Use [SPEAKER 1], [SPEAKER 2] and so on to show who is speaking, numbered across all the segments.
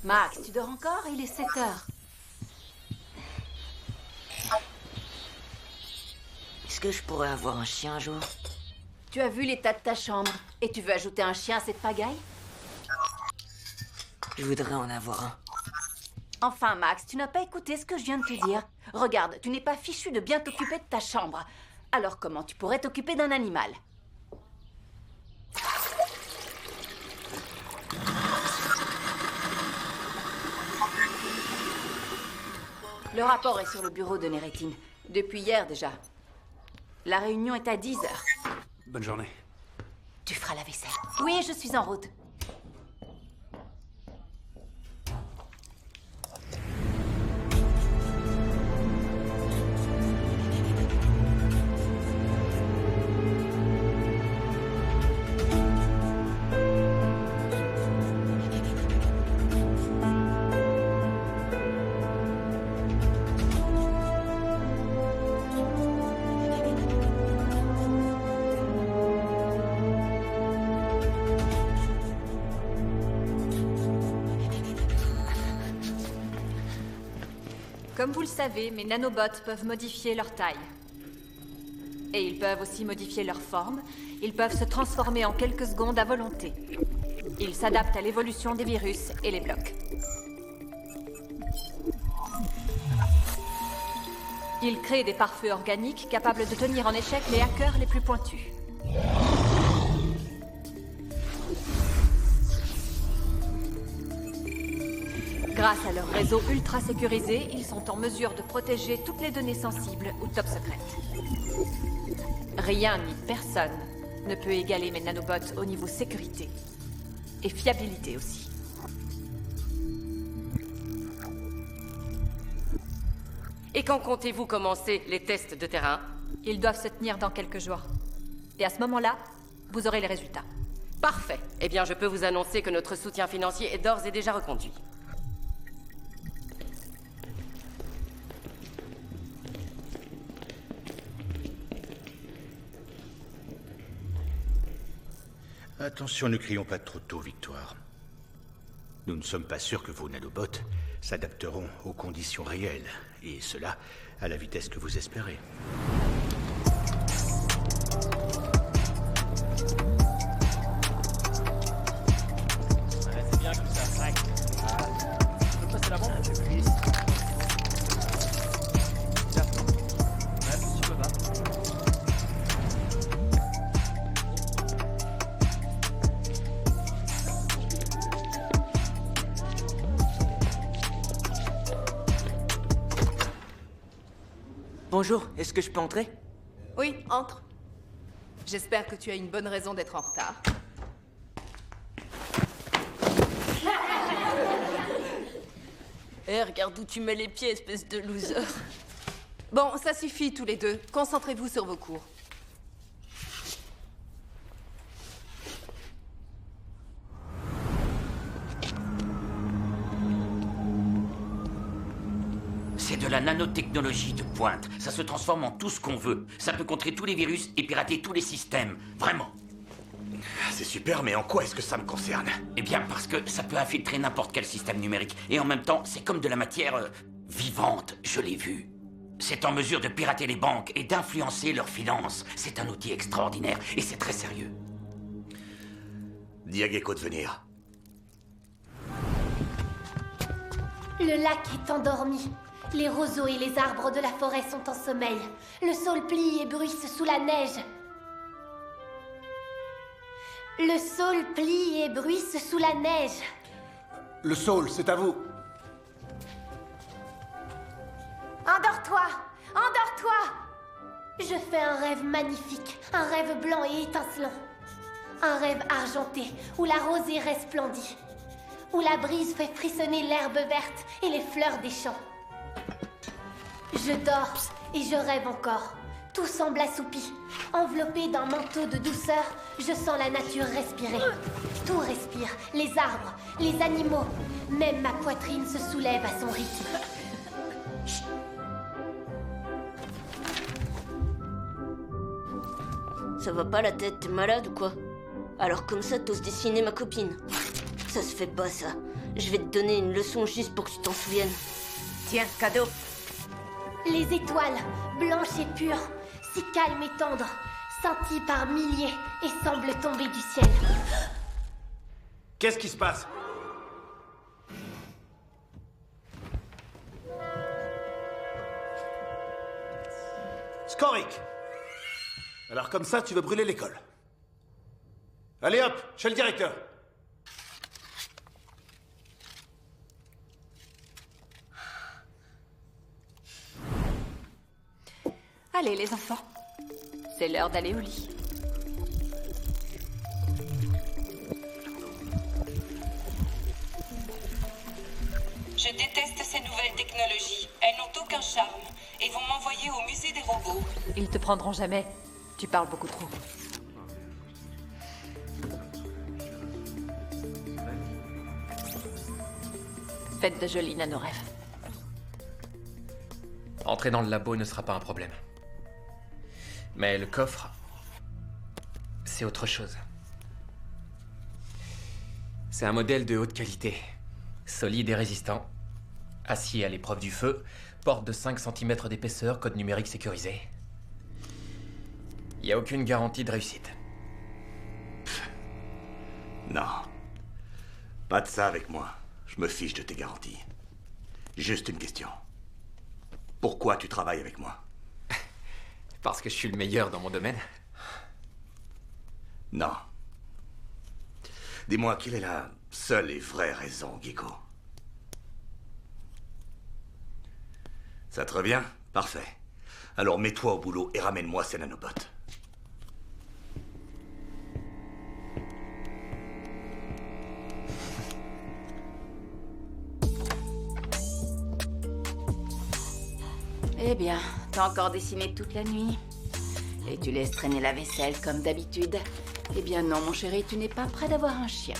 [SPEAKER 1] Max, tu dors encore? Il est 7 heures.
[SPEAKER 2] Est-ce que je pourrais avoir un chien un jour?
[SPEAKER 1] Tu as vu l'état de ta chambre et tu veux ajouter un chien à cette pagaille?
[SPEAKER 2] Je voudrais en avoir un.
[SPEAKER 1] Enfin, Max, tu n'as pas écouté ce que je viens de te dire. Regarde, tu n'es pas fichu de bien t'occuper de ta chambre. Alors comment tu pourrais t'occuper d'un animal? Le rapport est sur le bureau de Nérétine. Depuis hier déjà. La réunion est à 10 heures.
[SPEAKER 3] Bonne journée.
[SPEAKER 1] Tu feras la vaisselle. Oui, je suis en route.
[SPEAKER 4] Comme vous le savez, mes nanobots peuvent modifier leur taille. Et ils peuvent aussi modifier leur forme. Ils peuvent se transformer en quelques secondes à volonté. Ils s'adaptent à l'évolution des virus et les bloquent. Ils créent des pare-feux organiques capables de tenir en échec les hackers les plus pointus. Grâce à leur réseau ultra sécurisé, ils sont en mesure de protéger toutes les données sensibles ou top secrètes. Rien ni personne ne peut égaler mes nanobots au niveau sécurité. Et fiabilité aussi.
[SPEAKER 5] Et quand comptez-vous commencer les tests de terrain?
[SPEAKER 4] Ils doivent se tenir dans quelques jours. Et à ce moment-là, vous aurez les résultats.
[SPEAKER 5] Parfait. Eh bien, je peux vous annoncer que notre soutien financier est d'ores et déjà reconduit.
[SPEAKER 6] Attention, ne crions pas trop tôt, Victoire. Nous ne sommes pas sûrs que vos nanobots s'adapteront aux conditions réelles, et cela à la vitesse que vous espérez.
[SPEAKER 7] C'est bien que ça sac. Tu peux passer la bombe? Oui. Tiens. Ouais, si tu peux pas.
[SPEAKER 2] Bonjour, est-ce que je peux entrer?
[SPEAKER 8] Oui, entre. J'espère que tu as une bonne raison d'être en retard.
[SPEAKER 5] Eh, regarde où tu mets les pieds, espèce de loser.
[SPEAKER 8] Bon, ça suffit tous les deux. Concentrez-vous sur vos cours.
[SPEAKER 2] C'est de
[SPEAKER 3] la nanotechnologie de pointe. Ça se transforme en tout ce qu'on veut. Ça peut contrer tous les virus et pirater tous les systèmes. Vraiment.
[SPEAKER 9] C'est super, mais en quoi est-ce que ça me concerne?
[SPEAKER 3] Eh bien, parce que ça peut infiltrer n'importe quel système numérique. Et en même temps, c'est comme de la matière vivante, je l'ai vu. C'est en mesure de pirater les banques et d'influencer leurs finances. C'est un outil extraordinaire et c'est très sérieux.
[SPEAKER 9] Dis à Gecko de venir.
[SPEAKER 10] Le lac est endormi. Les roseaux et les arbres de la forêt sont en sommeil. Le sol plie et bruisse sous la neige. Le sol plie et bruisse sous la neige.
[SPEAKER 9] Le Saul, c'est à vous.
[SPEAKER 10] Endors-toi! Endors-toi! Je fais un rêve magnifique, un rêve blanc et étincelant. Un rêve argenté, où la rosée resplendit. Où la brise fait frissonner l'herbe verte et les fleurs des champs. Je dors et je rêve encore. Tout semble assoupi. Enveloppé d'un manteau de douceur, je sens la nature respirer. Tout respire, les arbres, les animaux. Même ma poitrine se soulève à son rythme. Chut.
[SPEAKER 11] Ça va pas la tête, t'es malade ou quoi? Alors comme ça, t'oses dessiner ma copine. Ça se fait pas, ça. Je vais te donner une leçon juste pour que tu t'en souviennes.
[SPEAKER 8] Tiens, cadeau.
[SPEAKER 10] Les étoiles, blanches et pures, si calmes et tendres, scintillent par milliers et semblent tomber du ciel.
[SPEAKER 9] Qu'est-ce qui se passe? Skorik! Alors comme ça, tu veux brûler l'école. Allez hop, chez le directeur.
[SPEAKER 4] Allez, les enfants. C'est l'heure d'aller au lit.
[SPEAKER 12] Je déteste ces nouvelles technologies. Elles n'ont aucun charme et vont m'envoyer au musée des robots.
[SPEAKER 4] Ils te prendront jamais. Tu parles beaucoup trop. Faites de jolis nanorêves.
[SPEAKER 7] Entrer dans le labo ne sera pas un problème. Mais le coffre, c'est autre chose. C'est un modèle de haute qualité, solide et résistant, acier à l'épreuve du feu, porte de 5 cm d'épaisseur, code numérique sécurisé. Il n'y a aucune garantie de réussite.
[SPEAKER 9] Non. Pas de ça avec moi. Je me fiche de tes garanties. Juste une question. Pourquoi tu travailles avec moi?
[SPEAKER 7] Parce que je suis le meilleur dans mon domaine?
[SPEAKER 9] Non. Dis-moi, quelle est la seule et vraie raison, Gecko? Ça te revient? Parfait. Alors mets-toi au boulot et ramène-moi ces nanobots.
[SPEAKER 1] Eh bien, t'as encore dessiné toute la nuit. Et tu laisses traîner la vaisselle comme d'habitude. Eh bien non, mon chéri, tu n'es pas prêt d'avoir un chien.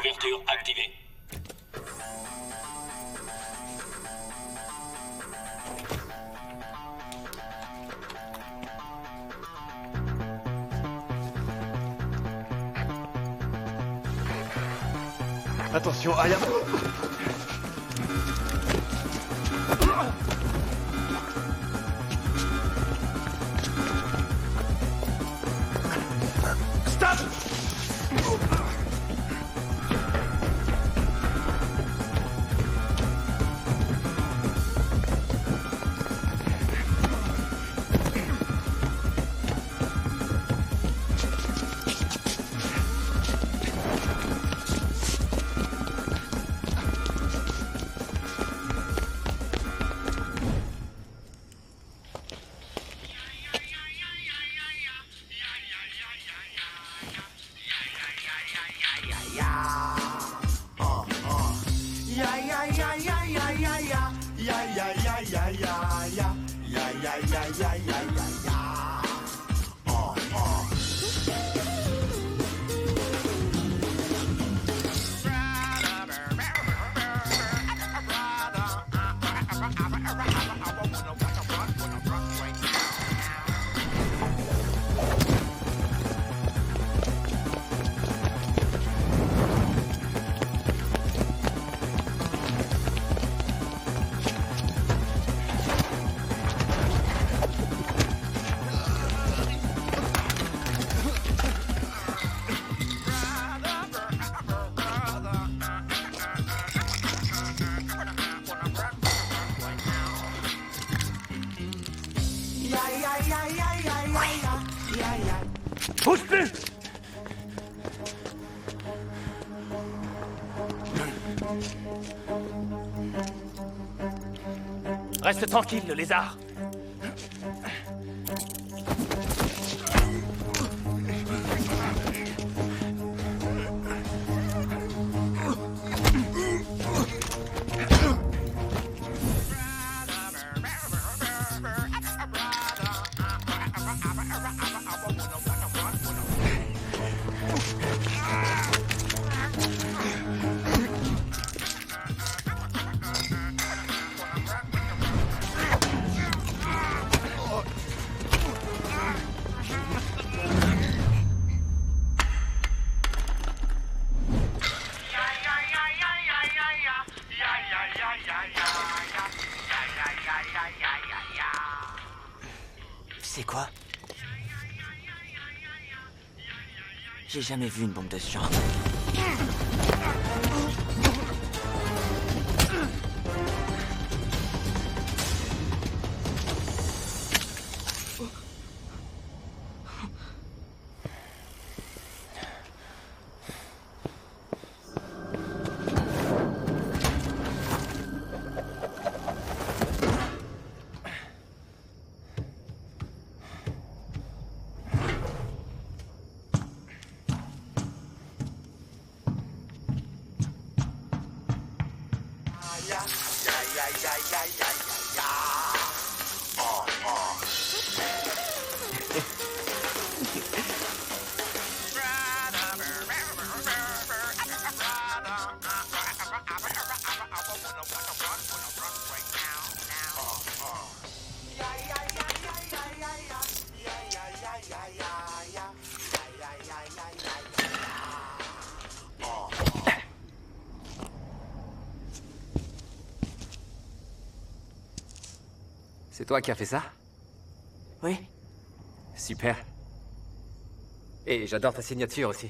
[SPEAKER 13] Couverture activée.
[SPEAKER 14] Attention, Aya. Stop! Bouge plus!
[SPEAKER 13] Reste tranquille, le lézard.
[SPEAKER 2] C'est quoi? J'ai jamais vu une bombe de ce genre.
[SPEAKER 7] C'est toi qui as fait ça?
[SPEAKER 2] Oui.
[SPEAKER 7] Super. Et j'adore ta signature aussi.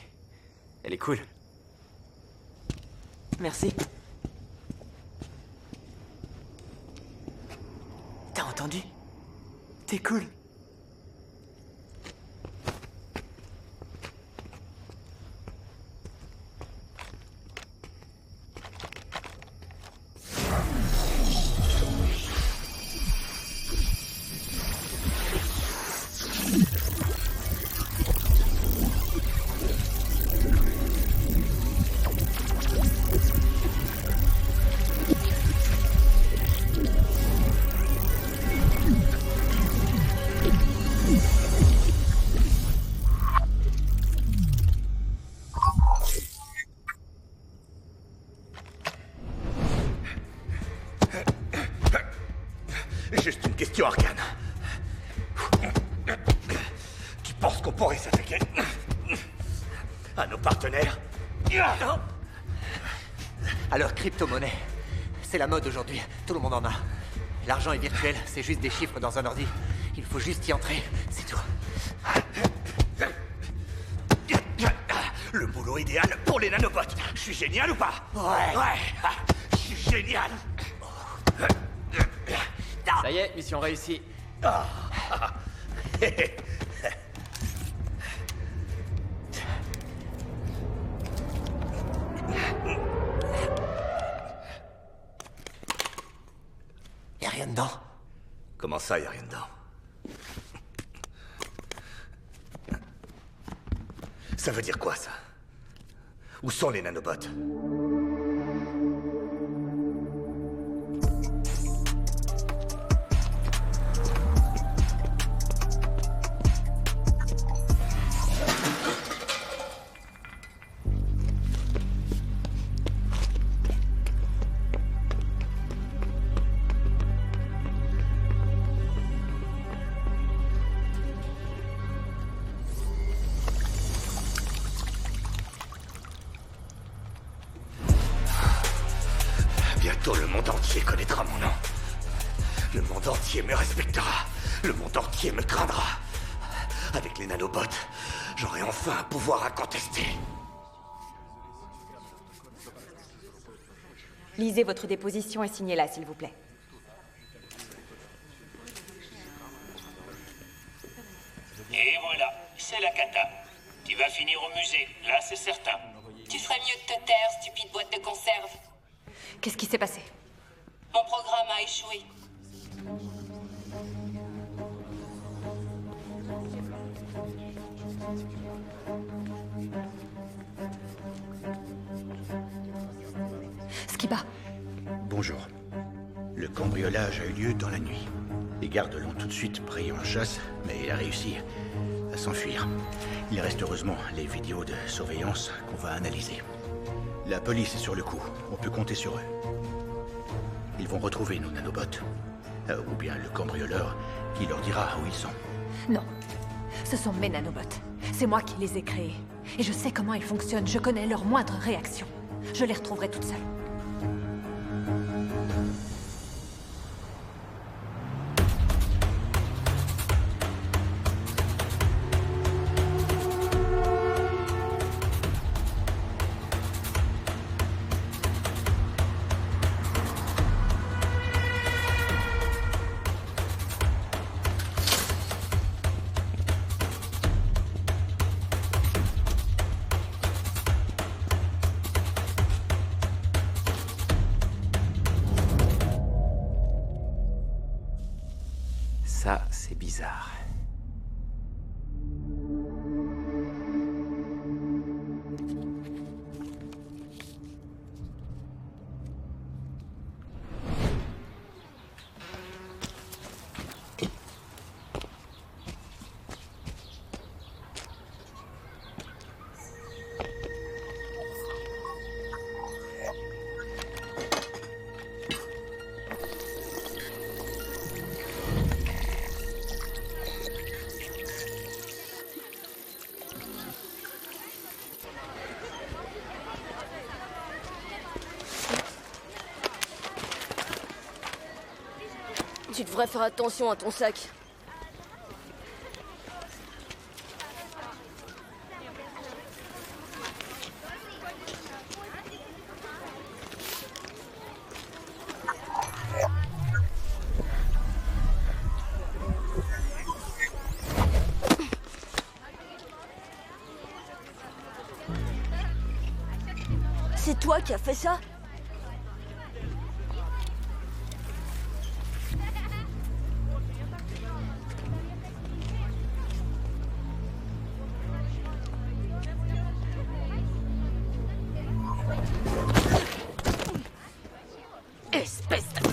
[SPEAKER 7] Elle est cool.
[SPEAKER 2] Merci. T'as entendu? T'es cool.
[SPEAKER 9] question, Arcane. Tu penses qu'on pourrait s'attaquer à nos partenaires?
[SPEAKER 15] Alors, crypto-monnaie. C'est la mode aujourd'hui. Tout le monde en a. L'argent est virtuel, c'est juste des chiffres dans un ordi. Il faut juste y entrer, c'est tout.
[SPEAKER 9] Le boulot idéal pour les nanobots. Je suis génial ou pas? Ouais. Je suis génial.
[SPEAKER 7] Ça y est, mission réussie.
[SPEAKER 15] Y'a rien dedans.
[SPEAKER 9] Comment ça, y a rien dedans? Ça veut dire quoi, ça? Où sont les nanobots? Bientôt, le monde entier connaîtra mon nom. Le monde entier me respectera. Le monde entier me craindra. Avec les nanobots, j'aurai enfin un pouvoir incontesté.
[SPEAKER 4] Lisez votre déposition et signez-la, s'il vous plaît.
[SPEAKER 13] Et voilà, c'est la cata. Tu vas finir au musée, là c'est certain.
[SPEAKER 12] Tu ferais mieux de te taire, stupide boîte de conserve.
[SPEAKER 4] Qu'est-ce qui s'est passé?
[SPEAKER 12] Mon programme a échoué.
[SPEAKER 4] Skiba.
[SPEAKER 6] Bonjour. Le cambriolage a eu lieu dans la nuit. Les gardes l'ont tout de suite pris en chasse, mais il a réussi à s'enfuir. Il reste heureusement les vidéos de surveillance qu'on va analyser. La police est sur le coup. On peut compter sur eux. Ils vont retrouver nos nanobots. Ou bien le cambrioleur qui leur dira où ils sont.
[SPEAKER 4] Non. Ce sont mes nanobots. C'est moi qui les ai créés. Et je sais comment ils fonctionnent. Je connais leurs moindres réactions. Je les retrouverai toute seule.
[SPEAKER 7] Ça, c'est bizarre.
[SPEAKER 11] Tu devrais faire attention à ton sac. C'est toi qui as fait ça?
[SPEAKER 12] Espèce de...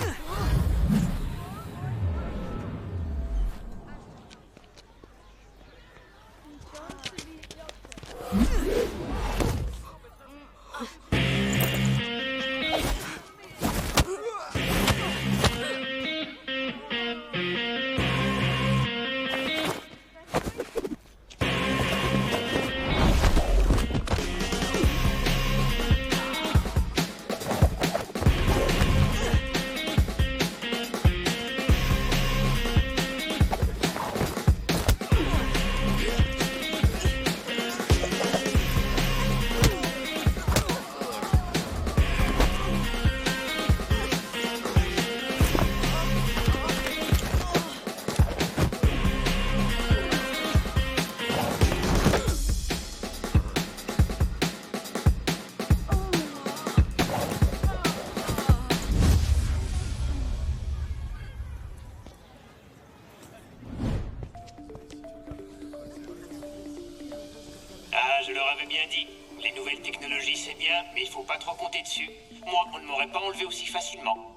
[SPEAKER 13] Je leur avais bien dit. Les nouvelles technologies, c'est bien, mais il faut pas trop compter dessus. Moi, on ne m'aurait pas enlevé aussi facilement.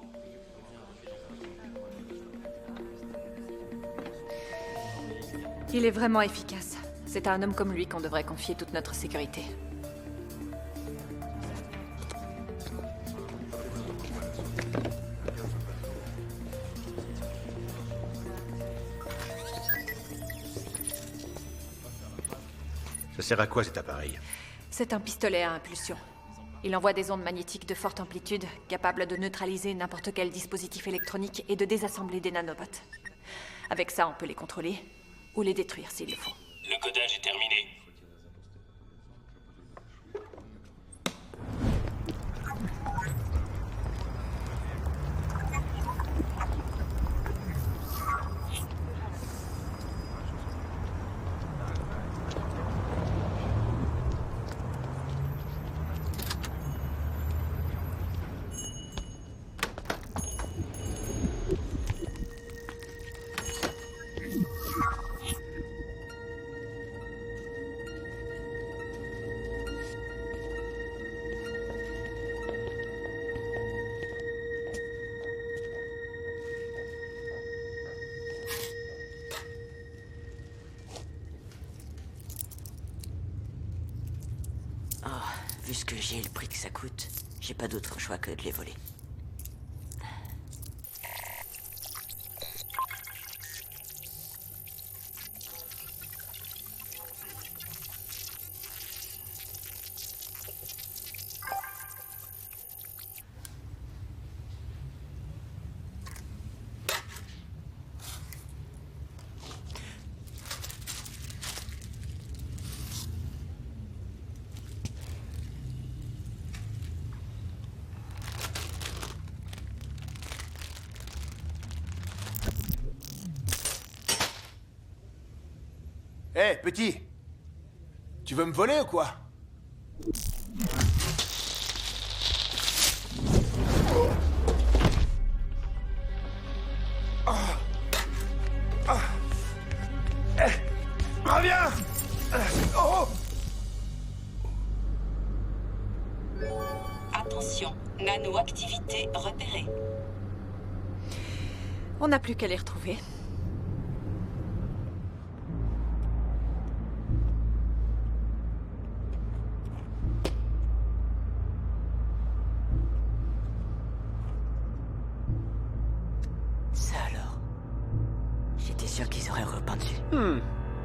[SPEAKER 4] Il est vraiment efficace. C'est à un homme comme lui qu'on devrait confier toute notre sécurité.
[SPEAKER 6] Ça sert à quoi cet appareil?
[SPEAKER 4] C'est un pistolet à impulsion. Il envoie des ondes magnétiques de forte amplitude, capables de neutraliser n'importe quel dispositif électronique et de désassembler des nanobots. Avec ça, on peut les contrôler, ou les détruire s'il le faut.
[SPEAKER 13] Le codage est terminé.
[SPEAKER 2] Vu ce que j'ai et le prix que ça coûte, j'ai pas d'autre choix que de les voler.
[SPEAKER 14] Hé, petit! Tu veux me voler ou quoi? Reviens! Oh!
[SPEAKER 12] Attention, nano-activité repérée.
[SPEAKER 4] On n'a plus qu'à les retrouver.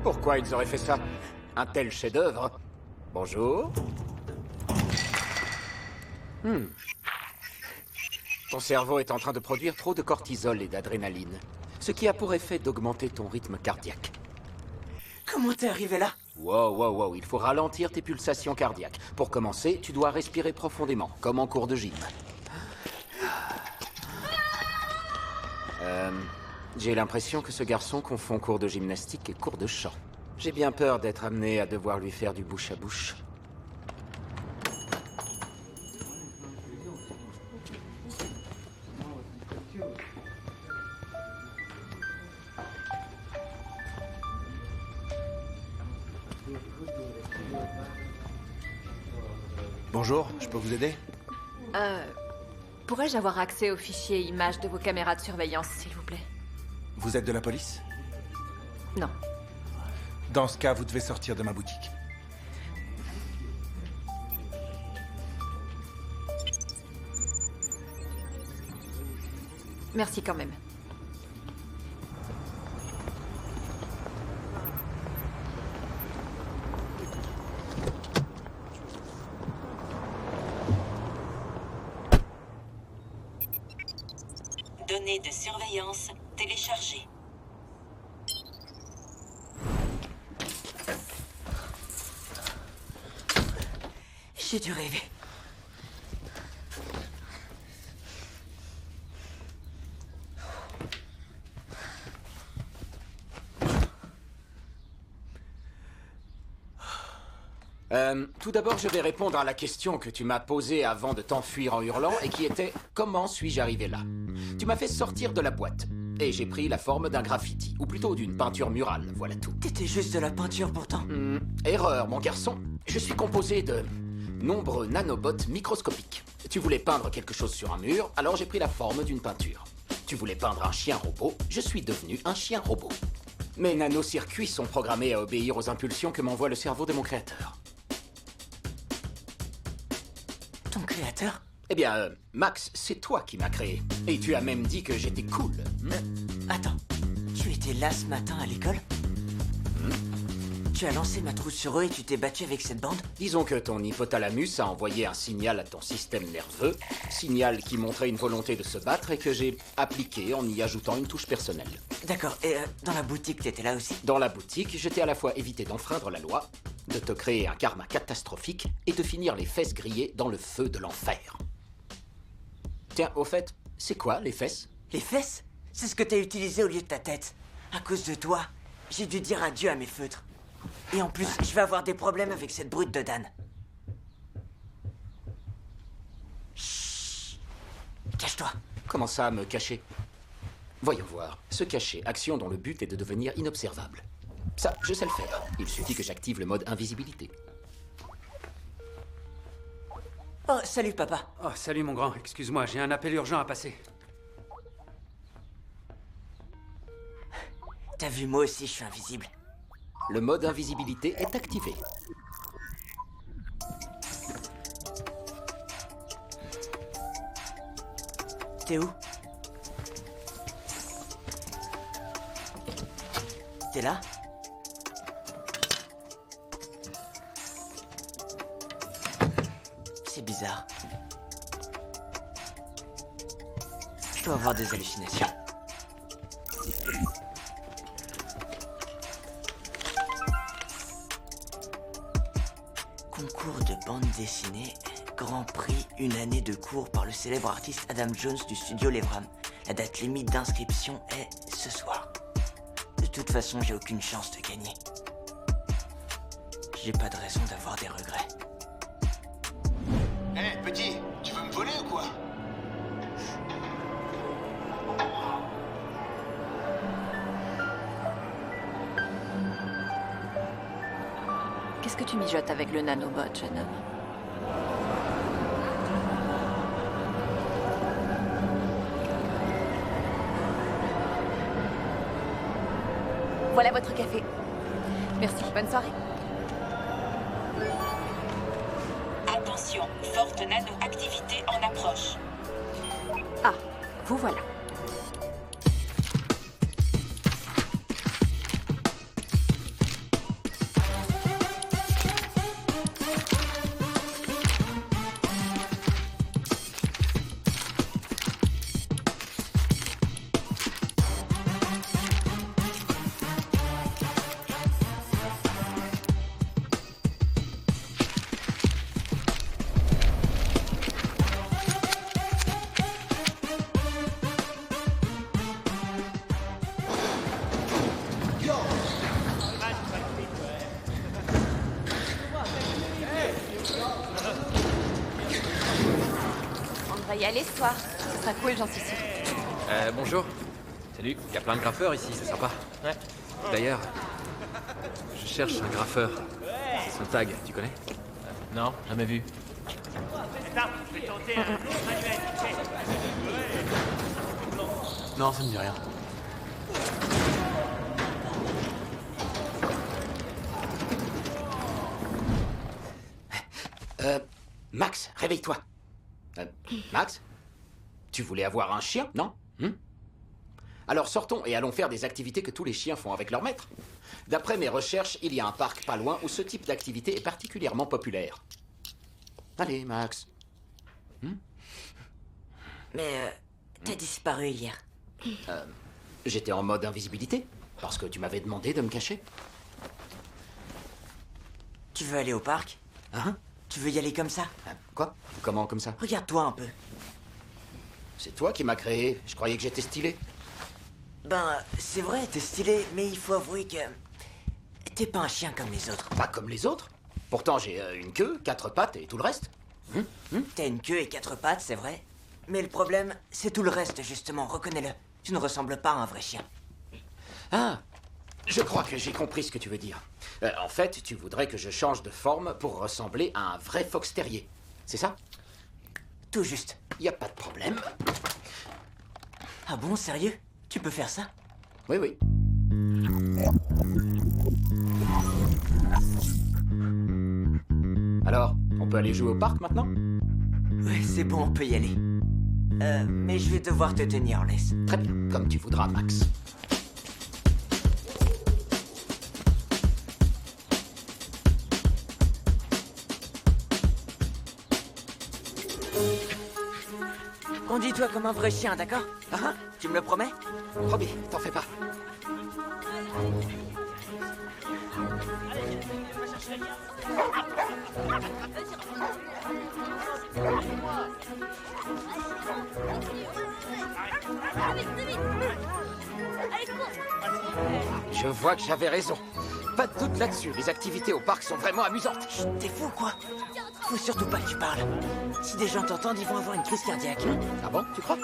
[SPEAKER 16] Pourquoi ils auraient fait ça? Un tel chef-d'œuvre? Bonjour. Ton cerveau est en train de produire trop de cortisol et d'adrénaline, ce qui a pour effet d'augmenter ton rythme cardiaque.
[SPEAKER 2] Comment t'es arrivé là?
[SPEAKER 16] Wow, il faut ralentir tes pulsations cardiaques. Pour commencer, tu dois respirer profondément, comme en cours de gym. J'ai l'impression que ce garçon confond cours de gymnastique et cours de chant. J'ai bien peur d'être amené à devoir lui faire du bouche à bouche.
[SPEAKER 14] Bonjour, je peux vous aider?
[SPEAKER 4] Pourrais-je avoir accès aux fichiers images de vos caméras de surveillance, s'il vous plaît?
[SPEAKER 14] Vous êtes de la police?
[SPEAKER 4] Non.
[SPEAKER 14] Dans ce cas, vous devez sortir de ma boutique.
[SPEAKER 4] Merci quand même.
[SPEAKER 12] Données de surveillance téléchargées.
[SPEAKER 2] J'ai dû rêver.
[SPEAKER 16] Tout d'abord, je vais répondre à la question que tu m'as posée avant de t'enfuir en hurlant et qui était « Comment suis-je arrivé là ?» Tu m'as fait sortir de la boîte. et j'ai pris la forme d'un graffiti, ou plutôt d'une peinture murale, voilà tout.
[SPEAKER 2] T'étais juste de la peinture pourtant.
[SPEAKER 16] Erreur, mon garçon. Je suis composé de nombreux nanobots microscopiques. Tu voulais peindre quelque chose sur un mur, alors j'ai pris la forme d'une peinture. Tu voulais peindre un chien robot, je suis devenu un chien robot. Mes nanocircuits sont programmés à obéir aux impulsions que m'envoie le cerveau de mon créateur.
[SPEAKER 2] Ton créateur?
[SPEAKER 16] Eh bien, Max, c'est toi qui m'as créé. Et tu as même dit que j'étais cool.
[SPEAKER 2] Attends, tu étais là ce matin à l'école? Tu as lancé ma trousse sur eux et tu t'es battu avec cette bande?
[SPEAKER 16] Disons que ton hypothalamus a envoyé un signal à ton système nerveux, signal qui montrait une volonté de se battre et que j'ai appliqué en y ajoutant une touche personnelle.
[SPEAKER 2] D'accord, et dans la boutique, t'étais là aussi?
[SPEAKER 16] Dans la boutique, je t'ai à la fois évité d'enfreindre la loi, de te créer un karma catastrophique et de finir les fesses grillées dans le feu de l'enfer. Tiens, au fait, c'est quoi les fesses?
[SPEAKER 2] Les fesses? C'est ce que t'as utilisé au lieu de ta tête. À cause de toi, j'ai dû dire adieu à mes feutres. Et en plus, je vais avoir des problèmes avec cette brute de Dan. Chut. Cache-toi.
[SPEAKER 16] Comment ça, me cacher? Voyons voir. Se cacher, action dont le but est de devenir inobservable. Ça, je sais le faire. Il suffit que j'active le mode invisibilité.
[SPEAKER 2] Oh, salut papa.
[SPEAKER 17] Oh, salut mon grand. Excuse-moi, j'ai un appel urgent à passer.
[SPEAKER 2] T'as vu, moi aussi, je suis invisible.
[SPEAKER 16] Le mode invisibilité est activé.
[SPEAKER 2] T'es où? T'es là? C'est bizarre. Je dois avoir des hallucinations. Concours de bande dessinée, Grand Prix, une année de cours par le célèbre artiste Adam Jones du studio Levram. La date limite d'inscription est ce soir. De toute façon, j'ai aucune chance de gagner. J'ai pas de raison d'avoir des regrets.
[SPEAKER 14] Hé, petit, tu veux me voler ou quoi?
[SPEAKER 4] Qu'est-ce que tu mijotes avec le nanobot, jeune homme? Voilà votre café. Merci, bonne soirée.
[SPEAKER 12] Attention, forte nano-activité en approche.
[SPEAKER 4] Ah, vous voilà. On va y aller ce soir. Ce sera cool, j'en suis sûre.
[SPEAKER 7] Bonjour. Salut. Il y a plein de graffeurs ici, c'est sympa. Ouais. D'ailleurs, je cherche un graffeur. C'est son tag, tu connais? Non, jamais vu.
[SPEAKER 14] Non, ça me dit rien.
[SPEAKER 16] Max, réveille-toi. Max? Tu voulais avoir un chien, non? Alors sortons et allons faire des activités que tous les chiens font avec leur maître. D'après mes recherches, il y a un parc pas loin où ce type d'activité est particulièrement populaire. Allez, Max.
[SPEAKER 2] Mais t'as disparu hier.
[SPEAKER 16] J'étais en mode invisibilité, parce que tu m'avais demandé de me cacher.
[SPEAKER 2] Tu veux aller au parc?
[SPEAKER 16] Hein?
[SPEAKER 2] Tu veux y aller comme ça?
[SPEAKER 16] Quoi? Comment comme ça?
[SPEAKER 2] Regarde-toi un peu.
[SPEAKER 16] C'est toi qui m'as créé. Je croyais que j'étais stylé.
[SPEAKER 2] Ben, c'est vrai, t'es stylé, mais il faut avouer que... t'es pas un chien comme les autres.
[SPEAKER 16] Pas comme les autres? Pourtant, j'ai une queue, 4 pattes et tout le reste.
[SPEAKER 2] T'as une queue et 4 pattes, c'est vrai. Mais le problème, c'est tout le reste, justement, reconnais-le. Tu ne ressembles pas à un vrai chien.
[SPEAKER 16] Ah, je crois que j'ai compris ce que tu veux dire. En fait, tu voudrais que je change de forme pour ressembler à un vrai fox terrier. C'est ça?
[SPEAKER 2] Tout juste.
[SPEAKER 16] Y a pas de problème.
[SPEAKER 2] Ah bon, sérieux? Tu peux faire ça?
[SPEAKER 16] Oui, oui. Alors, on peut aller jouer au parc maintenant?
[SPEAKER 2] Oui, c'est bon, on peut y aller. Mais je vais devoir te tenir en laisse.
[SPEAKER 16] Très bien, comme tu voudras, Max.
[SPEAKER 2] Conduis-toi comme un vrai chien, d'accord? Ah, tu me le promets?
[SPEAKER 16] Promis, t'en fais pas. Je vois que j'avais raison. Pas de doute là-dessus, les activités au parc sont vraiment amusantes.
[SPEAKER 2] Chut, t'es fou, quoi? Faut surtout pas que tu parles. Si des gens t'entendent, ils vont avoir une crise cardiaque.
[SPEAKER 16] Ah bon, tu crois?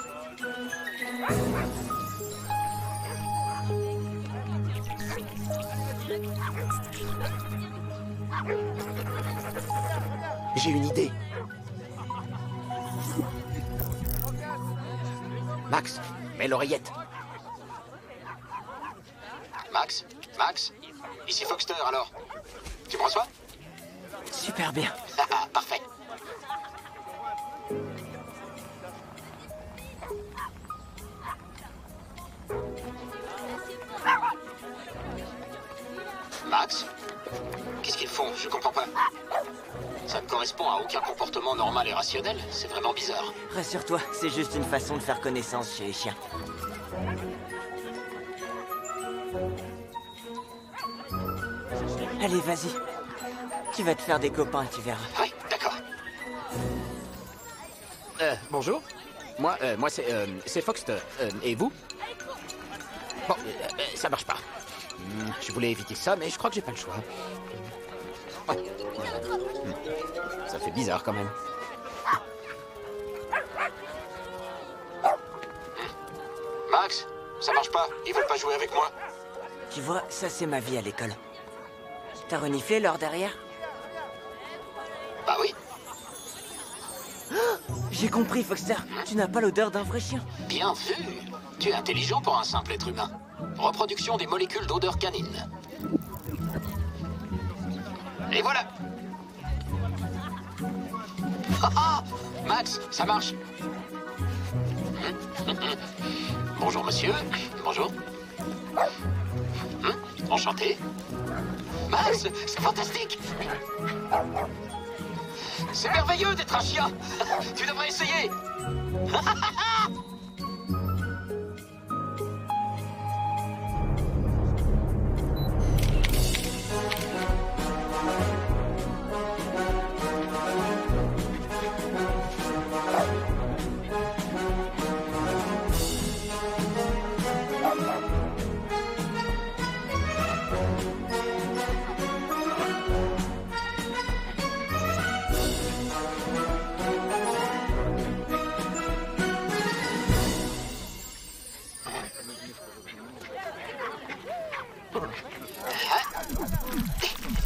[SPEAKER 16] J'ai une idée. Max, mets l'oreillette.
[SPEAKER 13] Max? Max? Ici Foxter, alors. Tu me reçois?
[SPEAKER 2] Super bien.
[SPEAKER 13] Parfait. Max? Qu'est-ce qu'ils font? Je comprends pas. Ça ne correspond à aucun comportement normal et rationnel. C'est vraiment bizarre.
[SPEAKER 2] Rassure-toi, c'est juste une façon de faire connaissance chez les chiens. Allez, vas-y. Tu vas te faire des copains, tu verras.
[SPEAKER 13] Oui, d'accord.
[SPEAKER 16] Bonjour. Moi c'est Foxter. Et vous? Bon, ça marche pas. Je voulais éviter ça, mais je crois que j'ai pas le choix. Ouais. Ça fait bizarre quand même.
[SPEAKER 13] Max, ça marche pas. Ils veulent pas jouer avec moi.
[SPEAKER 2] Tu vois, ça c'est ma vie à l'école. T'as reniflé l'or derrière?
[SPEAKER 13] Bah oui.
[SPEAKER 2] J'ai compris, Foxter. Tu n'as pas l'odeur d'un vrai chien.
[SPEAKER 13] Bien vu. Tu es intelligent pour un simple être humain. Reproduction des molécules d'odeur canine. Et voilà. Ah, Max, ça marche. Bonjour, monsieur. Bonjour. Enchanté. Max, c'est fantastique. C'est merveilleux d'être un chien. Tu devrais essayer.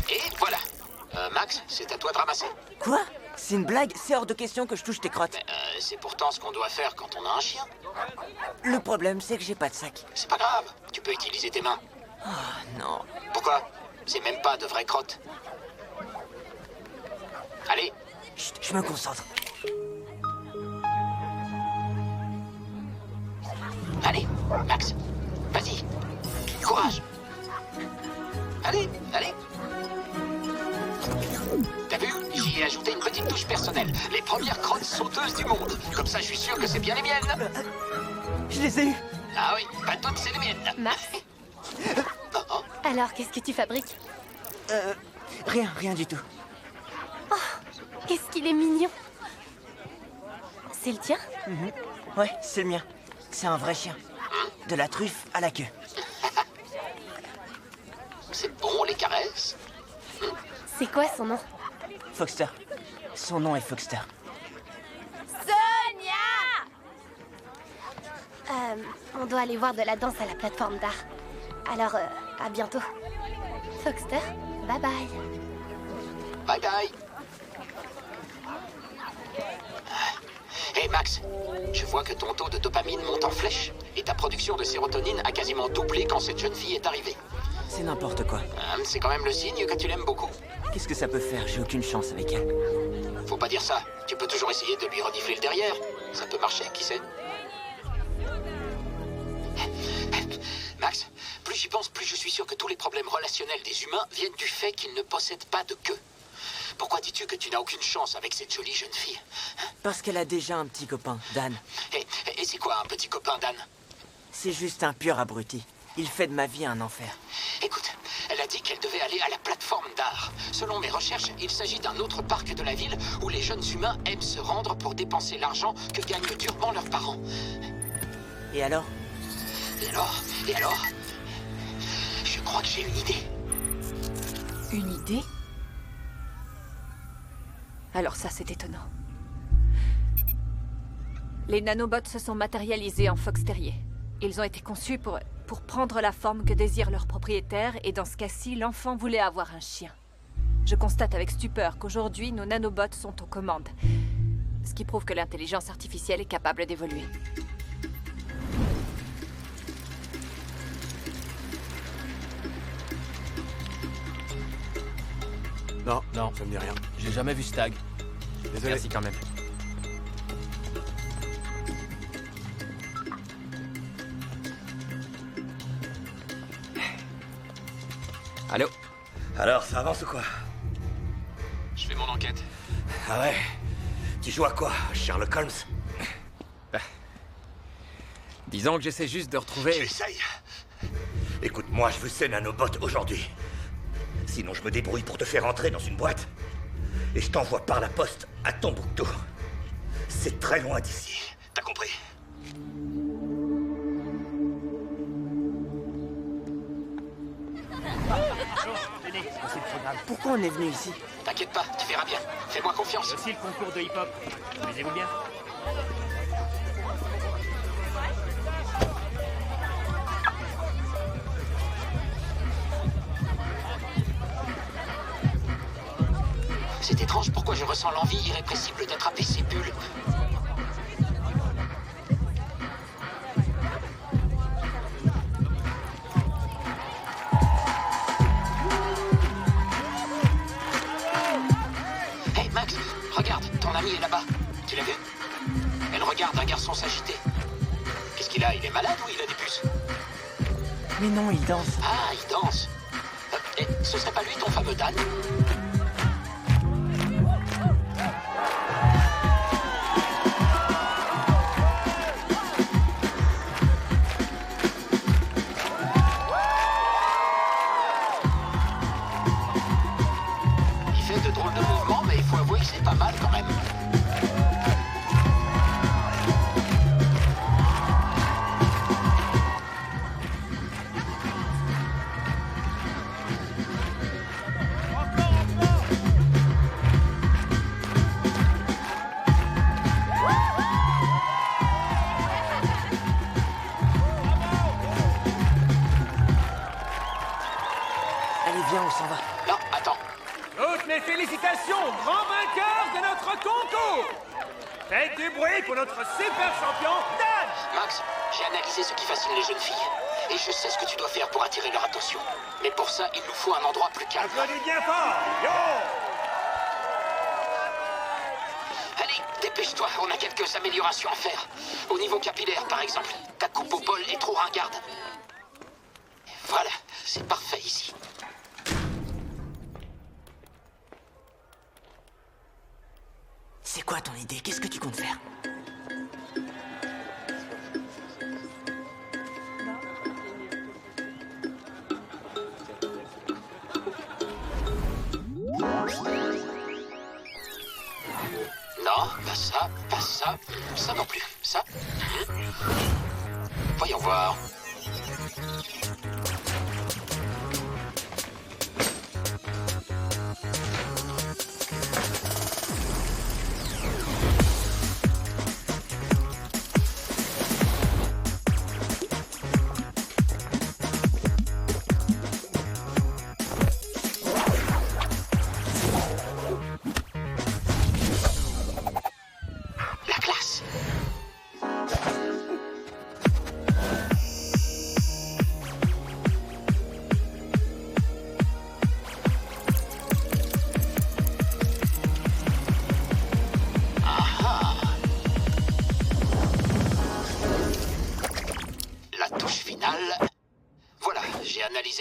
[SPEAKER 13] Et voilà. Max, c'est à toi de ramasser.
[SPEAKER 2] Quoi? C'est une blague? C'est hors de question que je touche tes crottes.
[SPEAKER 13] C'est pourtant ce qu'on doit faire quand on a un chien.
[SPEAKER 2] Le problème, c'est que j'ai pas de sac.
[SPEAKER 13] C'est pas grave, tu peux utiliser tes mains.
[SPEAKER 2] Oh, non.
[SPEAKER 13] Pourquoi? C'est même pas de vraies crottes. Allez.
[SPEAKER 2] Chut, je me concentre.
[SPEAKER 13] Allez, Max, vas-y. Courage. Allez, allez. T'as vu? J'y ai ajouté une petite touche personnelle. Les premières crottes sauteuses du monde. Comme ça, je suis sûr que c'est bien les miennes.
[SPEAKER 2] Je les ai eues.
[SPEAKER 13] Ah oui, pas toutes, c'est les miennes.
[SPEAKER 10] Max? Alors, qu'est-ce que tu fabriques?
[SPEAKER 2] Rien du tout.
[SPEAKER 10] Oh, qu'est-ce qu'il est mignon. C'est le tien?
[SPEAKER 2] Ouais, c'est le mien. C'est un vrai chien. De la truffe à la queue.
[SPEAKER 13] C'est bon, les caresses.
[SPEAKER 10] C'est quoi son nom?
[SPEAKER 2] Foxter. Son nom est Foxter.
[SPEAKER 10] Sonia! On doit aller voir de la danse à la plateforme d'art. Alors, à bientôt. Foxter, bye bye.
[SPEAKER 13] Bye bye. Hé Max, je vois que ton taux de dopamine monte en flèche et ta production de sérotonine a quasiment doublé quand cette jeune fille est arrivée.
[SPEAKER 2] C'est n'importe quoi.
[SPEAKER 13] C'est quand même le signe que tu l'aimes beaucoup.
[SPEAKER 2] Qu'est-ce que ça peut faire? J'ai aucune chance avec elle.
[SPEAKER 13] Faut pas dire ça. Tu peux toujours essayer de lui renifler le derrière. Ça peut marcher, qui sait. Max, plus j'y pense, plus je suis sûr que tous les problèmes relationnels des humains viennent du fait qu'ils ne possèdent pas de queue. Pourquoi dis-tu que tu n'as aucune chance avec cette jolie jeune fille?
[SPEAKER 2] Parce qu'elle a déjà un petit copain, Dan.
[SPEAKER 13] Et c'est quoi un petit copain, Dan?
[SPEAKER 2] C'est juste un pur abruti. Il fait de ma vie un enfer.
[SPEAKER 13] Écoute, elle a dit qu'elle devait aller à la plateforme d'art. Selon mes recherches, il s'agit d'un autre parc de la ville où les jeunes humains aiment se rendre pour dépenser l'argent que gagnent durement leurs parents.
[SPEAKER 2] Et alors?
[SPEAKER 13] Et alors Je crois que j'ai une idée.
[SPEAKER 4] Une idée? Alors ça, c'est étonnant. Les nanobots se sont matérialisés en foxterriers. Ils ont été conçus pour prendre la forme que désire leur propriétaire, et dans ce cas-ci, l'enfant voulait avoir un chien. Je constate avec stupeur qu'aujourd'hui, nos nanobots sont aux commandes. Ce qui prouve que l'intelligence artificielle est capable d'évoluer.
[SPEAKER 14] Non, ça me dit rien.
[SPEAKER 7] J'ai jamais vu Stag.
[SPEAKER 14] Désolé.
[SPEAKER 7] Merci quand même. Allô?
[SPEAKER 9] Alors, ça avance ou quoi?
[SPEAKER 13] Je fais mon enquête.
[SPEAKER 9] Ah ouais? Tu joues à quoi, Sherlock Holmes?
[SPEAKER 7] Disons que j'essaie juste de retrouver...
[SPEAKER 9] J'essaye. Écoute-moi, je veux ces nanobots aujourd'hui. Sinon, je me débrouille pour te faire entrer dans une boîte. Et je t'envoie par la poste à Tombouctou. C'est très loin d'ici. T'as compris?
[SPEAKER 2] Pourquoi on est venu ici?
[SPEAKER 13] T'inquiète pas, tu verras bien. Fais-moi confiance.
[SPEAKER 18] Aussi le concours de hip-hop. Amusez-vous bien.
[SPEAKER 13] C'est étrange pourquoi je ressens l'envie irrépressible d'attraper ces bulles. Hey Max, regarde, ton ami est là-bas. Tu l'as vu? Elle regarde un garçon s'agiter. Qu'est-ce qu'il a? Il est malade ou il a des puces?
[SPEAKER 2] Mais non, il danse.
[SPEAKER 13] Ah, il danse. Et ce serait pas lui ton fameux Dan? Il fait de drôles de mouvements, mais il faut avouer que c'est pas mal quand même.
[SPEAKER 2] Allez, viens, on s'en va.
[SPEAKER 13] Non, attends.
[SPEAKER 18] Toutes mes félicitations au grand vainqueur de notre concours. Faites du bruit pour notre super champion, Dan.
[SPEAKER 13] Max, j'ai analysé ce qui fascine les jeunes filles. Et je sais ce que tu dois faire pour attirer leur attention. Mais pour ça, il nous faut un endroit plus calme.
[SPEAKER 18] Applaudis bien fort. Yo!
[SPEAKER 13] Allez, dépêche-toi, on a quelques améliorations à faire. Au niveau capillaire, par exemple. Ta coupe au bol est trop ringarde. Voilà, c'est parfait ici.
[SPEAKER 2] C'est quoi ton idée? Qu'est-ce que tu comptes faire?
[SPEAKER 13] Non, pas ça, ça non plus, ça. Voyons voir.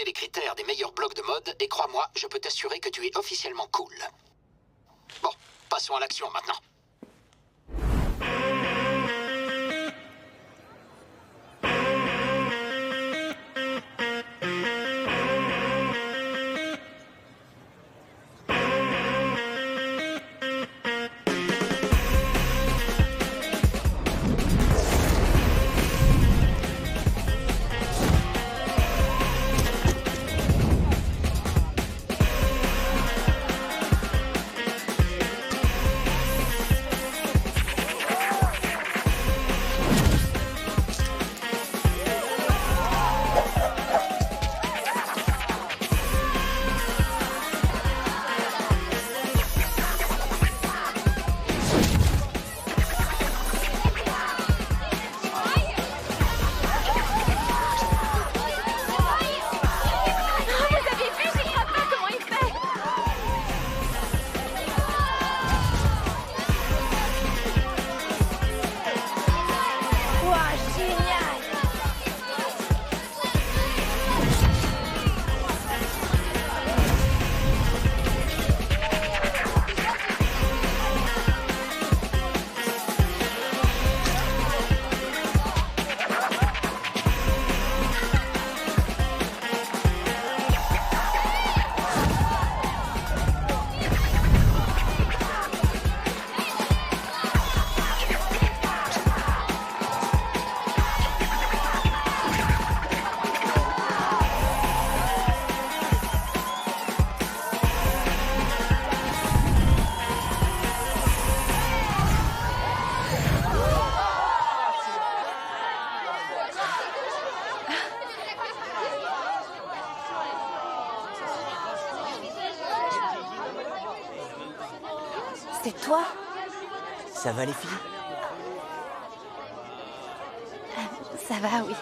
[SPEAKER 13] passer les critères des meilleurs blogs de mode, et crois-moi, je peux t'assurer que tu es officiellement cool. Bon, passons à l'action maintenant.
[SPEAKER 10] C'est toi?
[SPEAKER 2] Ça va les filles?
[SPEAKER 10] Ça va, oui.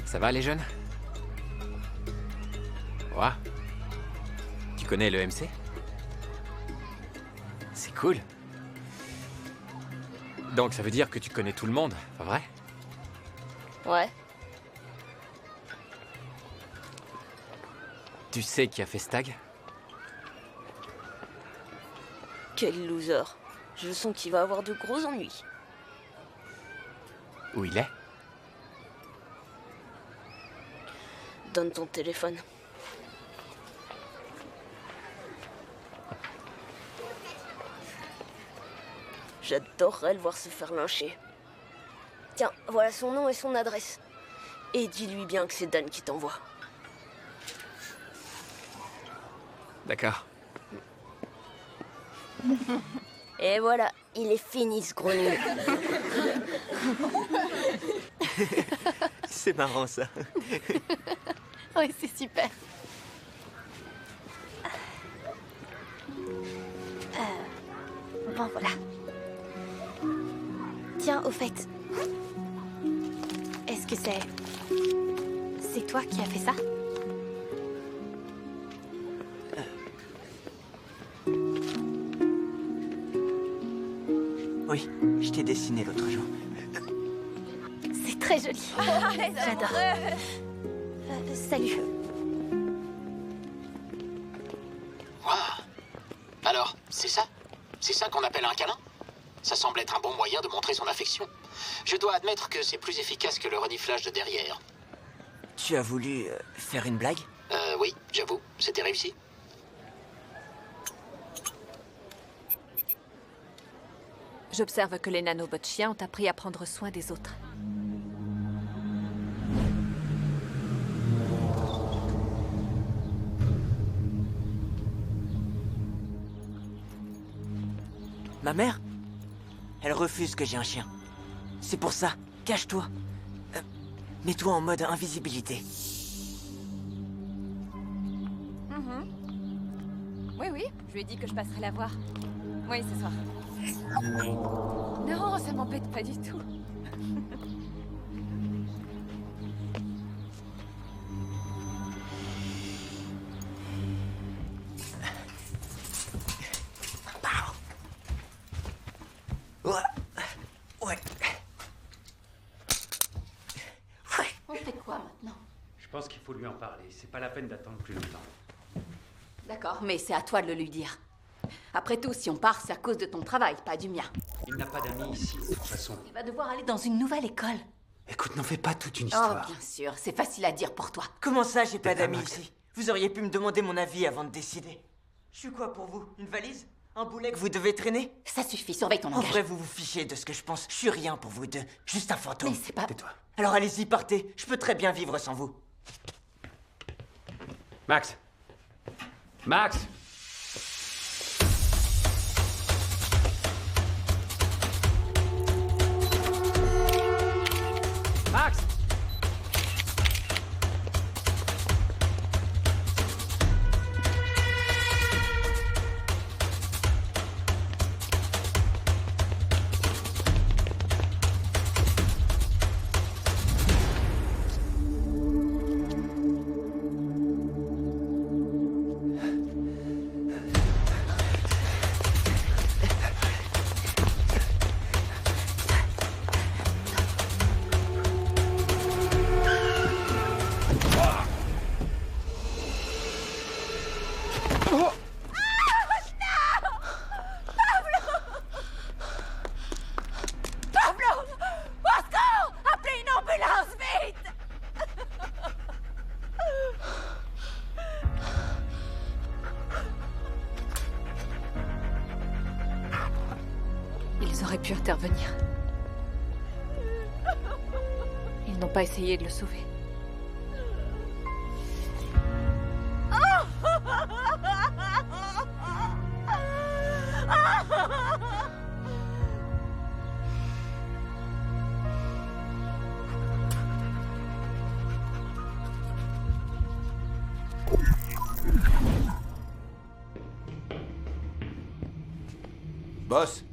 [SPEAKER 7] Ça va les jeunes? Ouais. Tu connais le MC? C'est cool. Donc ça veut dire que tu connais tout le monde, pas vrai?
[SPEAKER 11] Ouais.
[SPEAKER 7] Tu sais qui a fait Stag?
[SPEAKER 11] Quel loser. Je sens qu'il va avoir de gros ennuis.
[SPEAKER 7] Où il est?
[SPEAKER 11] Donne ton téléphone. J'adorerais le voir se faire lyncher. Tiens, voilà son nom et son adresse. Et dis-lui bien que c'est Dan qui t'envoie.
[SPEAKER 7] D'accord.
[SPEAKER 11] Et voilà, il est fini ce gros nul.
[SPEAKER 2] C'est marrant ça.
[SPEAKER 10] Oui, c'est super. Bon, voilà. Tiens, au fait. Est-ce que c'est toi qui as fait ça?
[SPEAKER 2] Oui, je t'ai dessiné l'autre jour.
[SPEAKER 10] C'est très joli. J'adore. Salut.
[SPEAKER 13] Waouh. Alors, c'est ça? C'est ça qu'on appelle un câlin? Ça semble être un bon moyen de montrer son affection. Je dois admettre que c'est plus efficace que le reniflage de derrière.
[SPEAKER 2] Tu as voulu faire une blague?
[SPEAKER 13] Oui, j'avoue, c'était réussi.
[SPEAKER 4] J'observe que les nanobots chiens ont appris à prendre soin des autres.
[SPEAKER 2] Ma mère? Elle refuse que j'ai un chien. C'est pour ça, cache-toi. Mets-toi en mode invisibilité.
[SPEAKER 4] Oui, oui, je lui ai dit que je passerais la voir. Oui, ce soir. Non, ça m'embête pas du tout.
[SPEAKER 1] fais quoi maintenant?
[SPEAKER 17] Je pense qu'il faut lui en parler. C'est pas la peine d'attendre plus longtemps.
[SPEAKER 1] D'accord, mais c'est à toi de le lui dire. Après tout, si on part, c'est à cause de ton travail, pas du mien.
[SPEAKER 17] Il n'a pas d'amis ici, de toute façon.
[SPEAKER 1] Il va devoir aller dans une nouvelle école.
[SPEAKER 14] Écoute, n'en fais pas toute une
[SPEAKER 1] Oh,
[SPEAKER 14] histoire.
[SPEAKER 1] bien sûr, c'est facile à dire pour toi.
[SPEAKER 2] Comment ça, j'ai pas d'amis
[SPEAKER 14] Max.
[SPEAKER 2] ici? Vous auriez pu me demander mon avis avant de décider. Je suis quoi pour vous? Une valise? Un boulet que vous devez traîner?
[SPEAKER 1] Ça suffit, surveille ton
[SPEAKER 2] En
[SPEAKER 1] langage.
[SPEAKER 2] vrai, vous vous fichez de ce que je pense. Je suis rien pour vous deux. Juste un fantôme.
[SPEAKER 1] Mais c'est pas...
[SPEAKER 14] Tais-toi.
[SPEAKER 2] Alors allez-y, partez. Je peux très bien vivre sans vous.
[SPEAKER 17] Max! Max! Max!
[SPEAKER 1] Pablo! Au secours! Appelez une ambulance, vite!
[SPEAKER 4] Ils auraient pu intervenir. Ils n'ont pas essayé de le sauver.
[SPEAKER 14] Boss,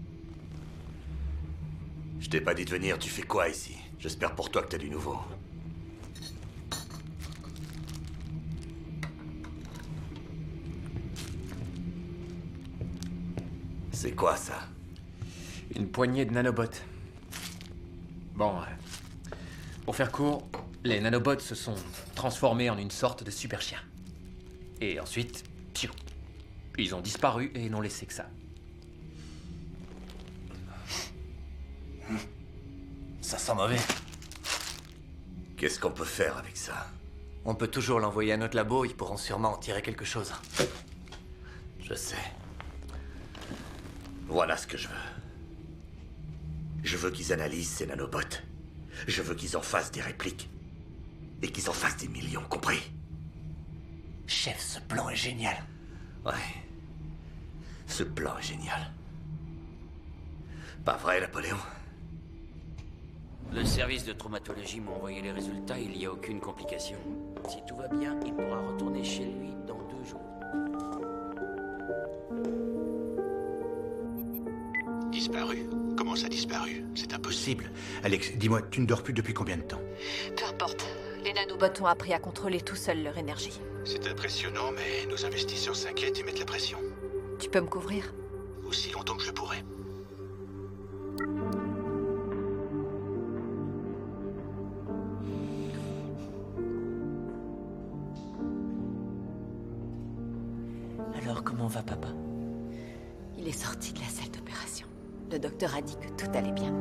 [SPEAKER 9] Je t'ai pas dit de venir, tu fais quoi ici? J'espère pour toi que t'as du nouveau. C'est quoi ça?
[SPEAKER 7] Une poignée de nanobots. Bon, pour faire court, les nanobots se sont transformés en une sorte de super chien. Et ensuite, piou, ils ont disparu et n'ont laissé que ça.
[SPEAKER 14] ça sent mauvais.
[SPEAKER 9] Qu'est-ce qu'on peut faire avec ça?
[SPEAKER 15] On peut toujours l'envoyer à notre labo, ils pourront sûrement en tirer quelque chose.
[SPEAKER 9] Je sais. Voilà ce que je veux. Je veux qu'ils analysent ces nanobots. Je veux qu'ils en fassent des répliques. Et qu'ils en fassent des millions, compris?
[SPEAKER 15] Chef, ce plan est génial.
[SPEAKER 9] Ouais. Ce plan est génial. Pas vrai, Napoléon?
[SPEAKER 3] Le service de traumatologie m'a envoyé les résultats, il n'y a aucune complication. Si tout va bien, il pourra retourner chez lui dans 2 jours.
[SPEAKER 13] Disparu? Comment ça disparu? C'est impossible.
[SPEAKER 6] Alex, dis-moi, tu ne dors plus depuis combien de temps?
[SPEAKER 4] Peu importe. Les nanobots ont appris à contrôler tout seuls leur énergie.
[SPEAKER 13] C'est impressionnant, mais nos investisseurs s'inquiètent et mettent la pression.
[SPEAKER 4] Tu peux me couvrir?
[SPEAKER 13] Aussi longtemps que je pourrai.
[SPEAKER 2] Alors, comment va papa?
[SPEAKER 1] Il est sorti de la salle d'opération. Le docteur a dit que tout allait bien.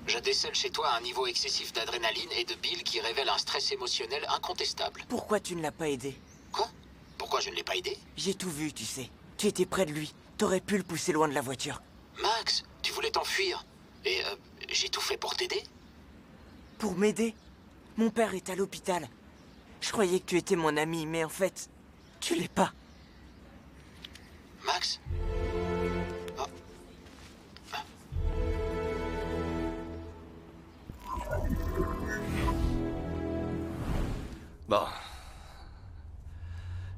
[SPEAKER 13] Je décèle chez toi un niveau excessif d'adrénaline et de bile qui révèle un stress émotionnel incontestable.
[SPEAKER 2] Pourquoi tu ne l'as pas aidé?
[SPEAKER 13] Quoi? Pourquoi je ne l'ai pas aidé?
[SPEAKER 2] J'ai tout vu, tu sais. Tu étais près de lui. T'aurais pu le pousser loin de la voiture.
[SPEAKER 13] Max, tu voulais t'enfuir. Et j'ai tout fait pour t'aider.
[SPEAKER 2] Pour m'aider? Mon père est à l'hôpital. Je croyais que tu étais mon ami, mais en fait, tu l'es pas.
[SPEAKER 13] Max?
[SPEAKER 9] Bon.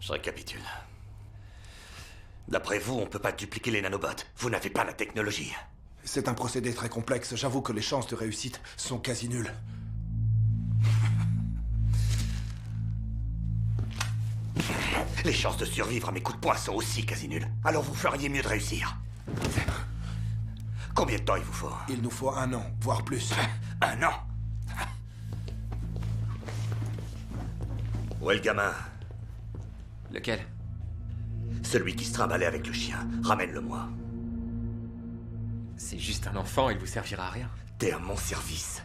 [SPEAKER 9] Je récapitule. D'après vous, on peut pas dupliquer les nanobots. Vous n'avez pas la technologie.
[SPEAKER 14] C'est un procédé très complexe. J'avoue que les chances de réussite sont quasi nulles.
[SPEAKER 9] Les chances de survivre à mes coups de poing sont aussi quasi nulles. Alors vous feriez mieux de réussir. Combien de temps il vous faut?
[SPEAKER 14] Il nous faut 1 an, voire plus.
[SPEAKER 9] 1 an? Où est le gamin?
[SPEAKER 7] Lequel?
[SPEAKER 9] Celui qui se trimballait avec le chien. Ramène-le-moi.
[SPEAKER 7] C'est juste un enfant, il vous servira à rien.
[SPEAKER 9] T'es à mon service.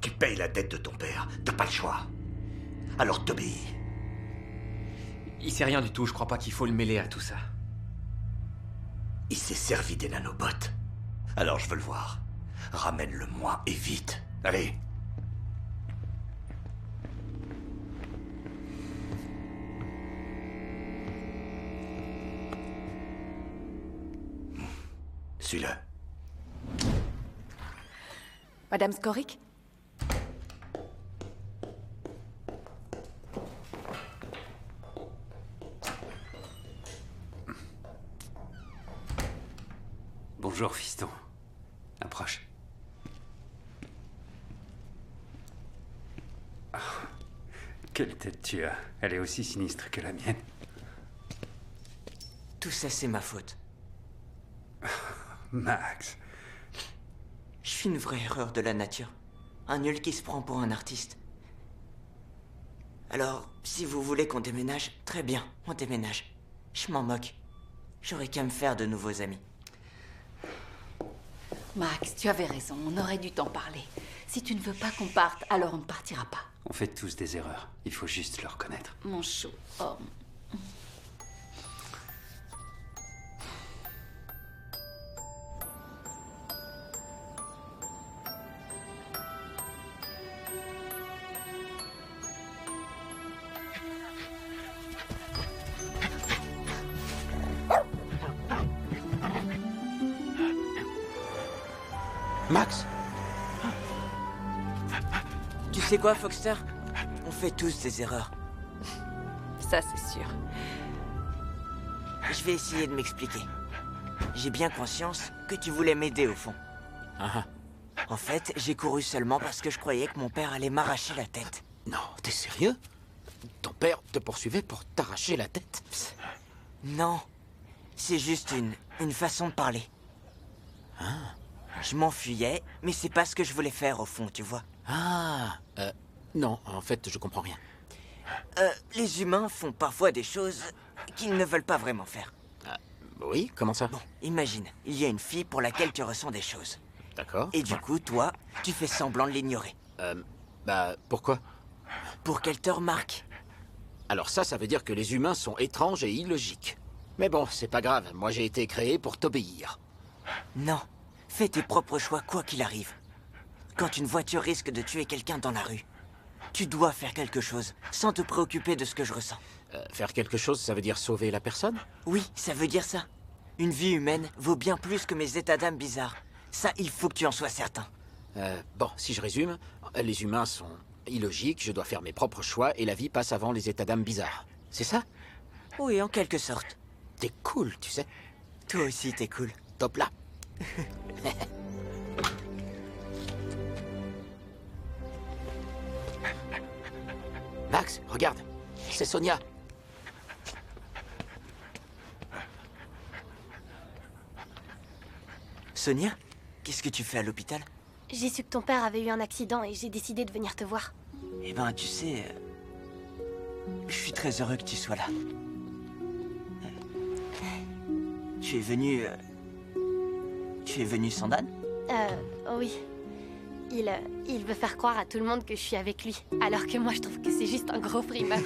[SPEAKER 9] Tu payes la dette de ton père. T'as pas le choix. Alors t'obéis.
[SPEAKER 7] Il sait rien du tout, je crois pas qu'il faut le mêler à tout ça.
[SPEAKER 9] Il s'est servi des nanobots. Alors je veux le voir. Ramène-le-moi et vite. Allez. Suis-le.
[SPEAKER 4] Madame Skorik?
[SPEAKER 17] Bonjour, fiston. Approche. Ah, quelle tête tu as. Elle est aussi sinistre que la mienne.
[SPEAKER 2] Tout ça, c'est ma faute.
[SPEAKER 17] Max.
[SPEAKER 2] Je suis une vraie erreur de la nature. Un nul qui se prend pour un artiste. Alors, si vous voulez qu'on déménage, très bien, on déménage. Je m'en moque. J'aurais qu'à me faire de nouveaux amis.
[SPEAKER 1] Max, tu avais raison, on aurait dû t'en parler. Si tu ne veux pas qu'on parte, alors on ne partira pas.
[SPEAKER 17] On fait tous des erreurs. Il faut juste le reconnaître.
[SPEAKER 1] Mon chou. Oh.
[SPEAKER 2] Max? Tu sais quoi, Foxter? On fait tous des erreurs.
[SPEAKER 4] Ça, c'est sûr.
[SPEAKER 2] Je vais essayer de m'expliquer. J'ai bien conscience que tu voulais m'aider au fond. En fait, j'ai couru seulement parce que je croyais que mon père allait m'arracher la tête.
[SPEAKER 16] Non, t'es sérieux? Ton père te poursuivait pour t'arracher la tête?
[SPEAKER 2] Non. C'est juste une façon de parler. Je m'enfuyais, mais c'est pas ce que je voulais faire au fond, tu vois.
[SPEAKER 16] Non, en fait, je comprends rien.
[SPEAKER 2] Les humains font parfois des choses qu'ils ne veulent pas vraiment faire.
[SPEAKER 16] Oui, comment ça?
[SPEAKER 2] Bon, imagine, il y a une fille pour laquelle tu ressens des choses.
[SPEAKER 16] D'accord.
[SPEAKER 2] Et du coup, toi, tu fais semblant de l'ignorer.
[SPEAKER 16] Pourquoi?
[SPEAKER 2] Pour qu'elle te remarque.
[SPEAKER 16] Alors ça veut dire que les humains sont étranges et illogiques. Mais bon, c'est pas grave, moi j'ai été créé pour t'obéir.
[SPEAKER 2] Non, fais tes propres choix quoi qu'il arrive. Quand une voiture risque de tuer quelqu'un dans la rue, tu dois faire quelque chose, sans te préoccuper de ce que je ressens.
[SPEAKER 16] Faire quelque chose, ça veut dire sauver la personne?
[SPEAKER 2] Oui, ça veut dire ça. Une vie humaine vaut bien plus que mes états d'âme bizarres. Ça, il faut que tu en sois certain.
[SPEAKER 16] Bon, si je résume, les humains sont illogiques, je dois faire mes propres choix et la vie passe avant les états d'âme bizarres. C'est ça?
[SPEAKER 2] Oui, en quelque sorte.
[SPEAKER 16] T'es cool, tu sais.
[SPEAKER 2] Toi aussi, t'es cool.
[SPEAKER 16] Top là. Max, regarde. C'est Sonia.
[SPEAKER 2] Sonia? Qu'est-ce que tu fais à l'hôpital?
[SPEAKER 10] J'ai su que ton père avait eu un accident et j'ai décidé de venir te voir.
[SPEAKER 2] Eh ben, tu sais... je suis très heureux que tu sois là. Tu es venu... Tu es venu sans Dan?
[SPEAKER 10] Oui. Il veut faire croire à tout le monde que je suis avec lui. Alors que moi, je trouve que c'est juste un gros frimeur.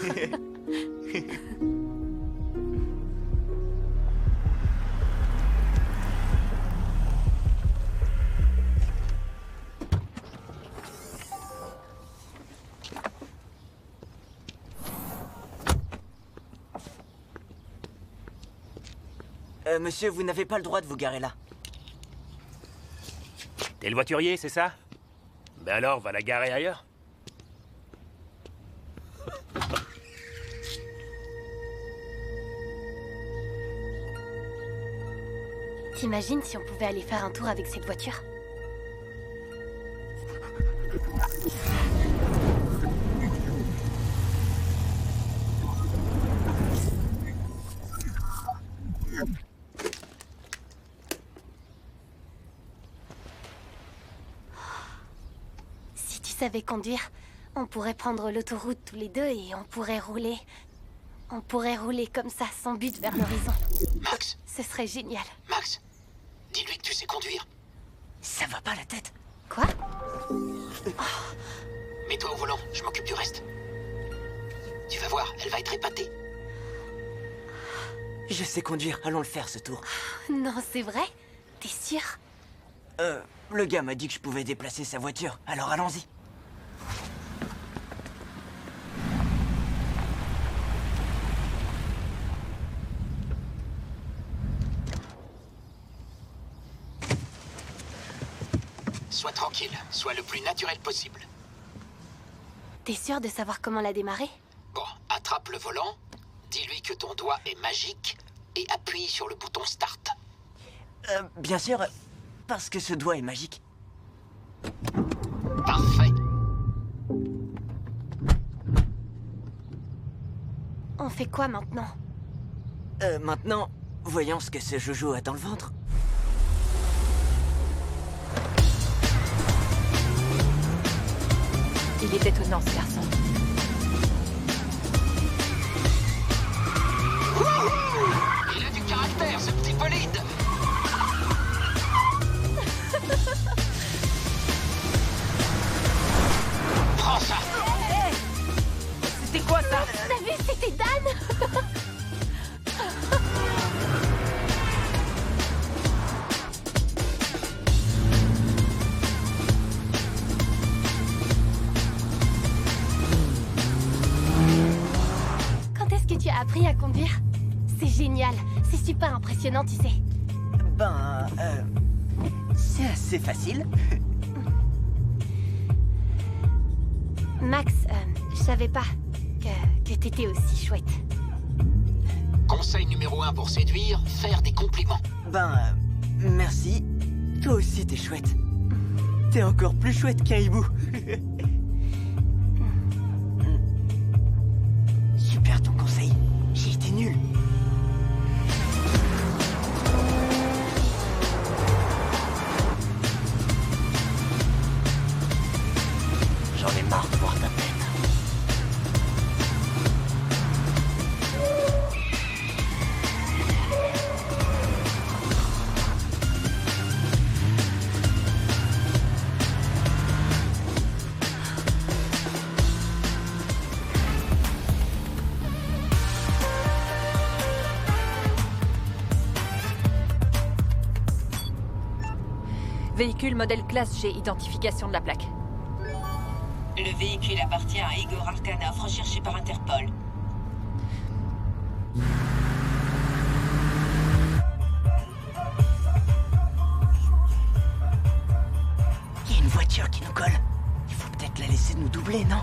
[SPEAKER 2] Monsieur, vous n'avez pas le droit de vous garer là.
[SPEAKER 18] T'es le voiturier, c'est ça? Ben alors, va la garer ailleurs.
[SPEAKER 10] T'imagines si on pouvait aller faire un tour avec cette voiture? savais conduire, on pourrait prendre l'autoroute tous les deux et on pourrait rouler. On pourrait rouler comme ça, sans but vers l'horizon.
[SPEAKER 13] Max.
[SPEAKER 10] Ce serait génial.
[SPEAKER 13] Max, dis-lui que tu sais conduire.
[SPEAKER 2] Ça va pas la tête?
[SPEAKER 10] Quoi?
[SPEAKER 13] Mets-toi au volant, je m'occupe du reste. Tu vas voir, elle va être épatée.
[SPEAKER 2] Je sais conduire, allons le faire ce tour.
[SPEAKER 10] Non, c'est vrai? T'es sûr?
[SPEAKER 2] Le gars m'a dit que je pouvais déplacer sa voiture, alors allons-y.
[SPEAKER 13] Sois tranquille, sois le plus naturel possible.
[SPEAKER 10] T'es sûr de savoir comment la démarrer?
[SPEAKER 13] Bon, attrape le volant, dis-lui que ton doigt est magique et appuie sur le bouton start.
[SPEAKER 2] Bien sûr, parce que ce doigt est magique.
[SPEAKER 13] Parfait.
[SPEAKER 10] On fait quoi maintenant?
[SPEAKER 2] Maintenant, voyons ce que ce Jojo a dans le ventre.
[SPEAKER 4] Il est étonnant, ce garçon.
[SPEAKER 13] Il a du caractère, ce petit bolide. Prends ça.
[SPEAKER 4] Hey, c'était quoi ça?
[SPEAKER 10] T'as vu, c'était Dan. Quand est-ce que tu as appris à conduire? C'est génial, c'est super impressionnant, tu sais.
[SPEAKER 2] C'est assez facile.
[SPEAKER 10] Max, je savais pas que t'étais aussi chouette.
[SPEAKER 13] Conseil numéro 1 pour séduire, faire des compliments.
[SPEAKER 2] Merci. Toi aussi, t'es chouette. T'es encore plus chouette qu'un hibou. Super ton conseil. J'ai été nul.
[SPEAKER 15] J'en ai marre de voir ta peine.
[SPEAKER 4] Véhicule modèle classe G, identification de la plaque.
[SPEAKER 12] Le véhicule appartient à Igor Arkanov, recherché par Interpol.
[SPEAKER 2] Il y a une voiture qui nous colle. Il faut peut-être la laisser nous doubler, non?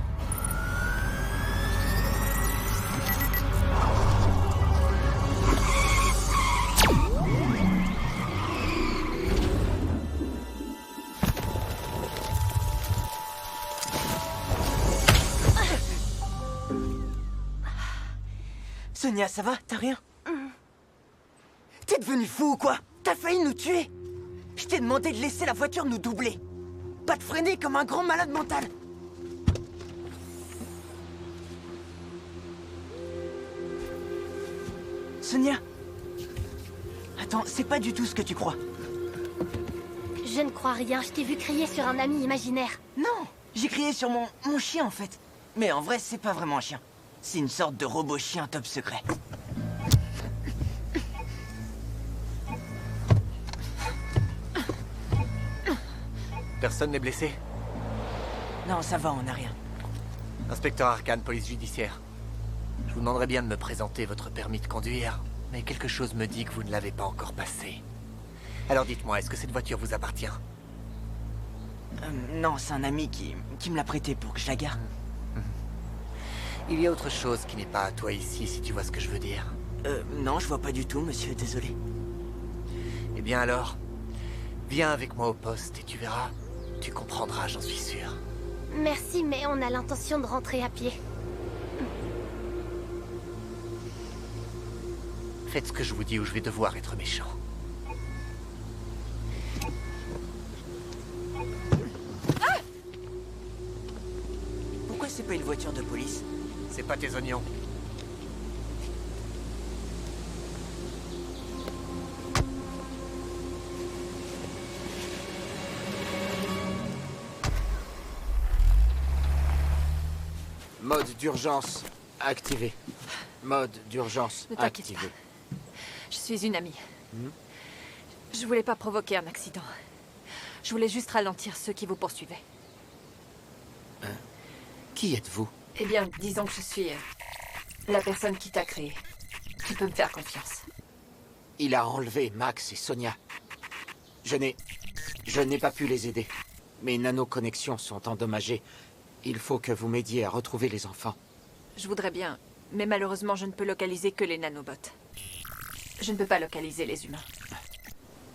[SPEAKER 2] Sonia, ça va? T'as rien? T'es devenu fou ou quoi? T'as failli nous tuer! Je t'ai demandé de laisser la voiture nous doubler. Pas de freiner comme un grand malade mental. Sonia? Attends, c'est pas du tout ce que tu crois.
[SPEAKER 10] Je ne crois rien, je t'ai vu crier sur un ami imaginaire.
[SPEAKER 2] Non, j'ai crié sur mon chien en fait. Mais en vrai, c'est pas vraiment un chien. C'est une sorte de robot chien top secret.
[SPEAKER 15] Personne n'est blessé?
[SPEAKER 2] Non, ça va, on n'a rien.
[SPEAKER 15] Inspecteur Arcane, police judiciaire. Je vous demanderais bien de me présenter votre permis de conduire, mais quelque chose me dit que vous ne l'avez pas encore passé. Alors dites-moi, est-ce que cette voiture vous appartient?
[SPEAKER 2] Non, c'est un ami qui me l'a prêté pour que je la garde.
[SPEAKER 15] Il y a autre chose qui n'est pas à toi ici, si tu vois ce que je veux dire.
[SPEAKER 2] Non, je vois pas du tout, monsieur, désolé.
[SPEAKER 15] Eh bien alors, viens avec moi au poste et tu verras. Tu comprendras, j'en suis sûr.
[SPEAKER 10] Merci, mais on a l'intention de rentrer à pied.
[SPEAKER 15] Faites ce que je vous dis ou je vais devoir être méchant.
[SPEAKER 2] c'est pas une voiture de police?
[SPEAKER 15] C'est pas tes oignons.
[SPEAKER 16] Mode d'urgence activé. Mode d'urgence
[SPEAKER 4] Ne t'inquiète
[SPEAKER 16] activé.
[SPEAKER 4] pas. Je suis une amie. Je voulais pas provoquer un accident. Je voulais juste ralentir ceux qui vous poursuivaient.
[SPEAKER 16] Qui êtes-vous?
[SPEAKER 4] Eh bien, disons que je suis la personne qui t'a créé. Tu peux me faire confiance.
[SPEAKER 16] Il a enlevé Max et Sonia. Je n'ai pas pu les aider. Mes nanoconnexions sont endommagées. Il faut que vous m'aidiez à retrouver les enfants.
[SPEAKER 4] Je voudrais bien, mais malheureusement, je ne peux localiser que les nanobots. Je ne peux pas localiser les humains.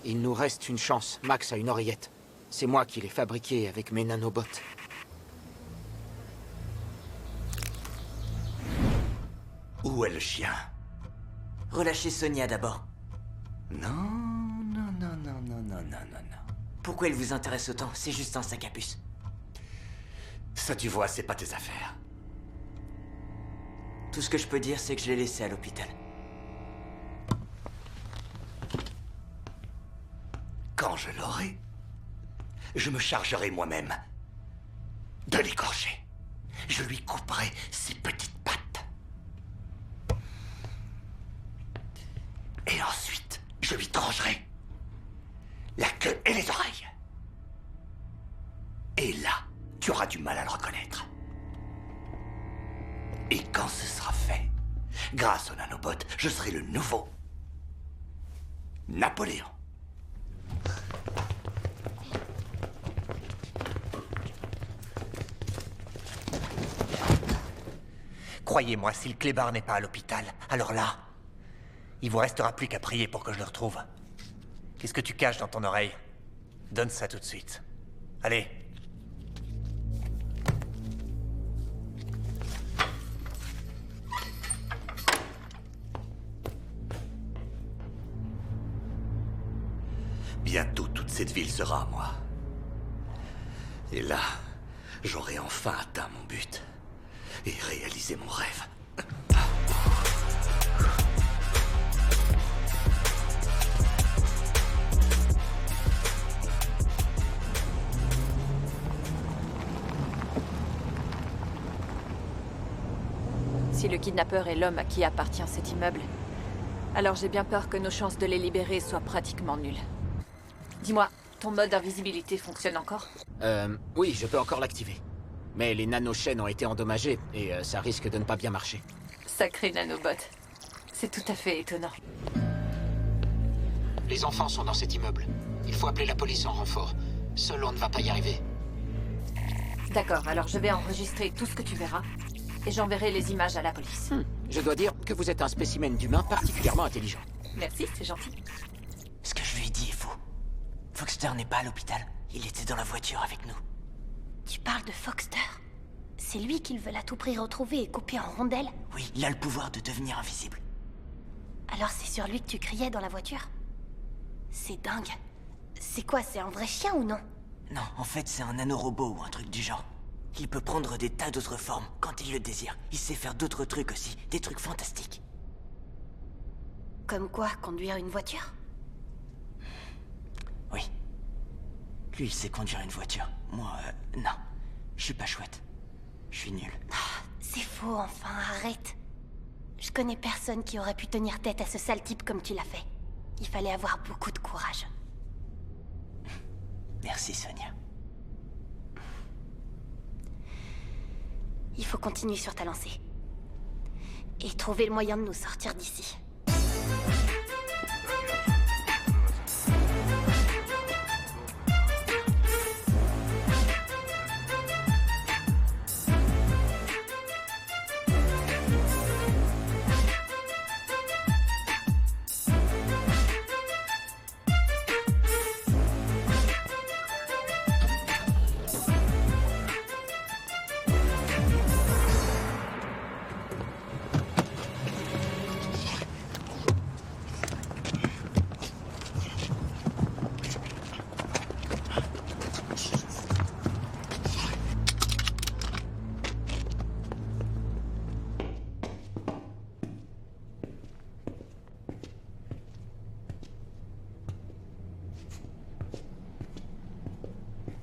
[SPEAKER 16] Il nous reste une chance. Max a une oreillette. C'est moi qui l'ai fabriquée avec mes nanobots.
[SPEAKER 9] Où est le chien?
[SPEAKER 2] Relâchez Sonia d'abord.
[SPEAKER 9] Non.
[SPEAKER 2] Pourquoi il vous intéresse autant? C'est juste un sac à puce.
[SPEAKER 9] Ça, tu vois, c'est pas tes affaires.
[SPEAKER 2] Tout ce que je peux dire, c'est que je l'ai laissé à l'hôpital.
[SPEAKER 9] Quand je l'aurai, je me chargerai moi-même de l'égorger. Je lui couperai ses petites pattes. Et ensuite, je lui trancherai la queue et les oreilles. Et là, tu auras du mal à le reconnaître. Et quand ce sera fait, grâce aux nanobots, je serai le nouveau Napoléon.
[SPEAKER 15] Croyez-moi, si le clébard n'est pas à l'hôpital, alors là, il vous restera plus qu'à prier pour que je le retrouve. Qu'est-ce que tu caches dans ton oreille? Donne ça tout de suite. Allez.
[SPEAKER 9] Bientôt, toute cette ville sera à moi. Et là, j'aurai enfin atteint mon but et réalisé mon rêve.
[SPEAKER 4] Si le kidnappeur est l'homme à qui appartient cet immeuble, alors j'ai bien peur que nos chances de les libérer soient pratiquement nulles. Dis-moi, ton mode invisibilité fonctionne encore?
[SPEAKER 16] Oui, je peux encore l'activer. Mais les nanochaînes ont été endommagées et ça risque de ne pas bien marcher.
[SPEAKER 4] Sacré nanobot. C'est tout à fait étonnant.
[SPEAKER 13] Les enfants sont dans cet immeuble. Il faut appeler la police en renfort. Seul on ne va pas y arriver.
[SPEAKER 4] D'accord, alors je vais enregistrer tout ce que tu verras et j'enverrai les images à la police.
[SPEAKER 16] Je dois dire que vous êtes un spécimen d'humain particulièrement intelligent.
[SPEAKER 4] Merci, c'est gentil.
[SPEAKER 2] Ce que je lui ai dit est faux. Foxter n'est pas à l'hôpital. Il était dans la voiture avec nous.
[SPEAKER 10] Tu parles de Foxter? C'est lui qu'ils veulent à tout prix retrouver et couper en rondelles?
[SPEAKER 2] Oui, il a le pouvoir de devenir invisible.
[SPEAKER 10] Alors c'est sur lui que tu criais dans la voiture? C'est dingue. C'est quoi, c'est un vrai chien ou non?
[SPEAKER 2] Non, en fait, c'est un nanorobot ou un truc du genre. Il peut prendre des tas d'autres formes quand il le désire. Il sait faire d'autres trucs aussi, des trucs fantastiques.
[SPEAKER 10] Comme quoi, conduire une voiture?
[SPEAKER 2] Oui. Lui, il sait conduire une voiture. Moi, non. Je suis pas chouette. Je suis nul.
[SPEAKER 10] C'est faux, enfin, arrête. Je connais personne qui aurait pu tenir tête à ce sale type comme tu l'as fait. Il fallait avoir beaucoup de courage.
[SPEAKER 2] Merci, Sonia.
[SPEAKER 10] Il faut continuer sur ta lancée. Et trouver le moyen de nous sortir d'ici.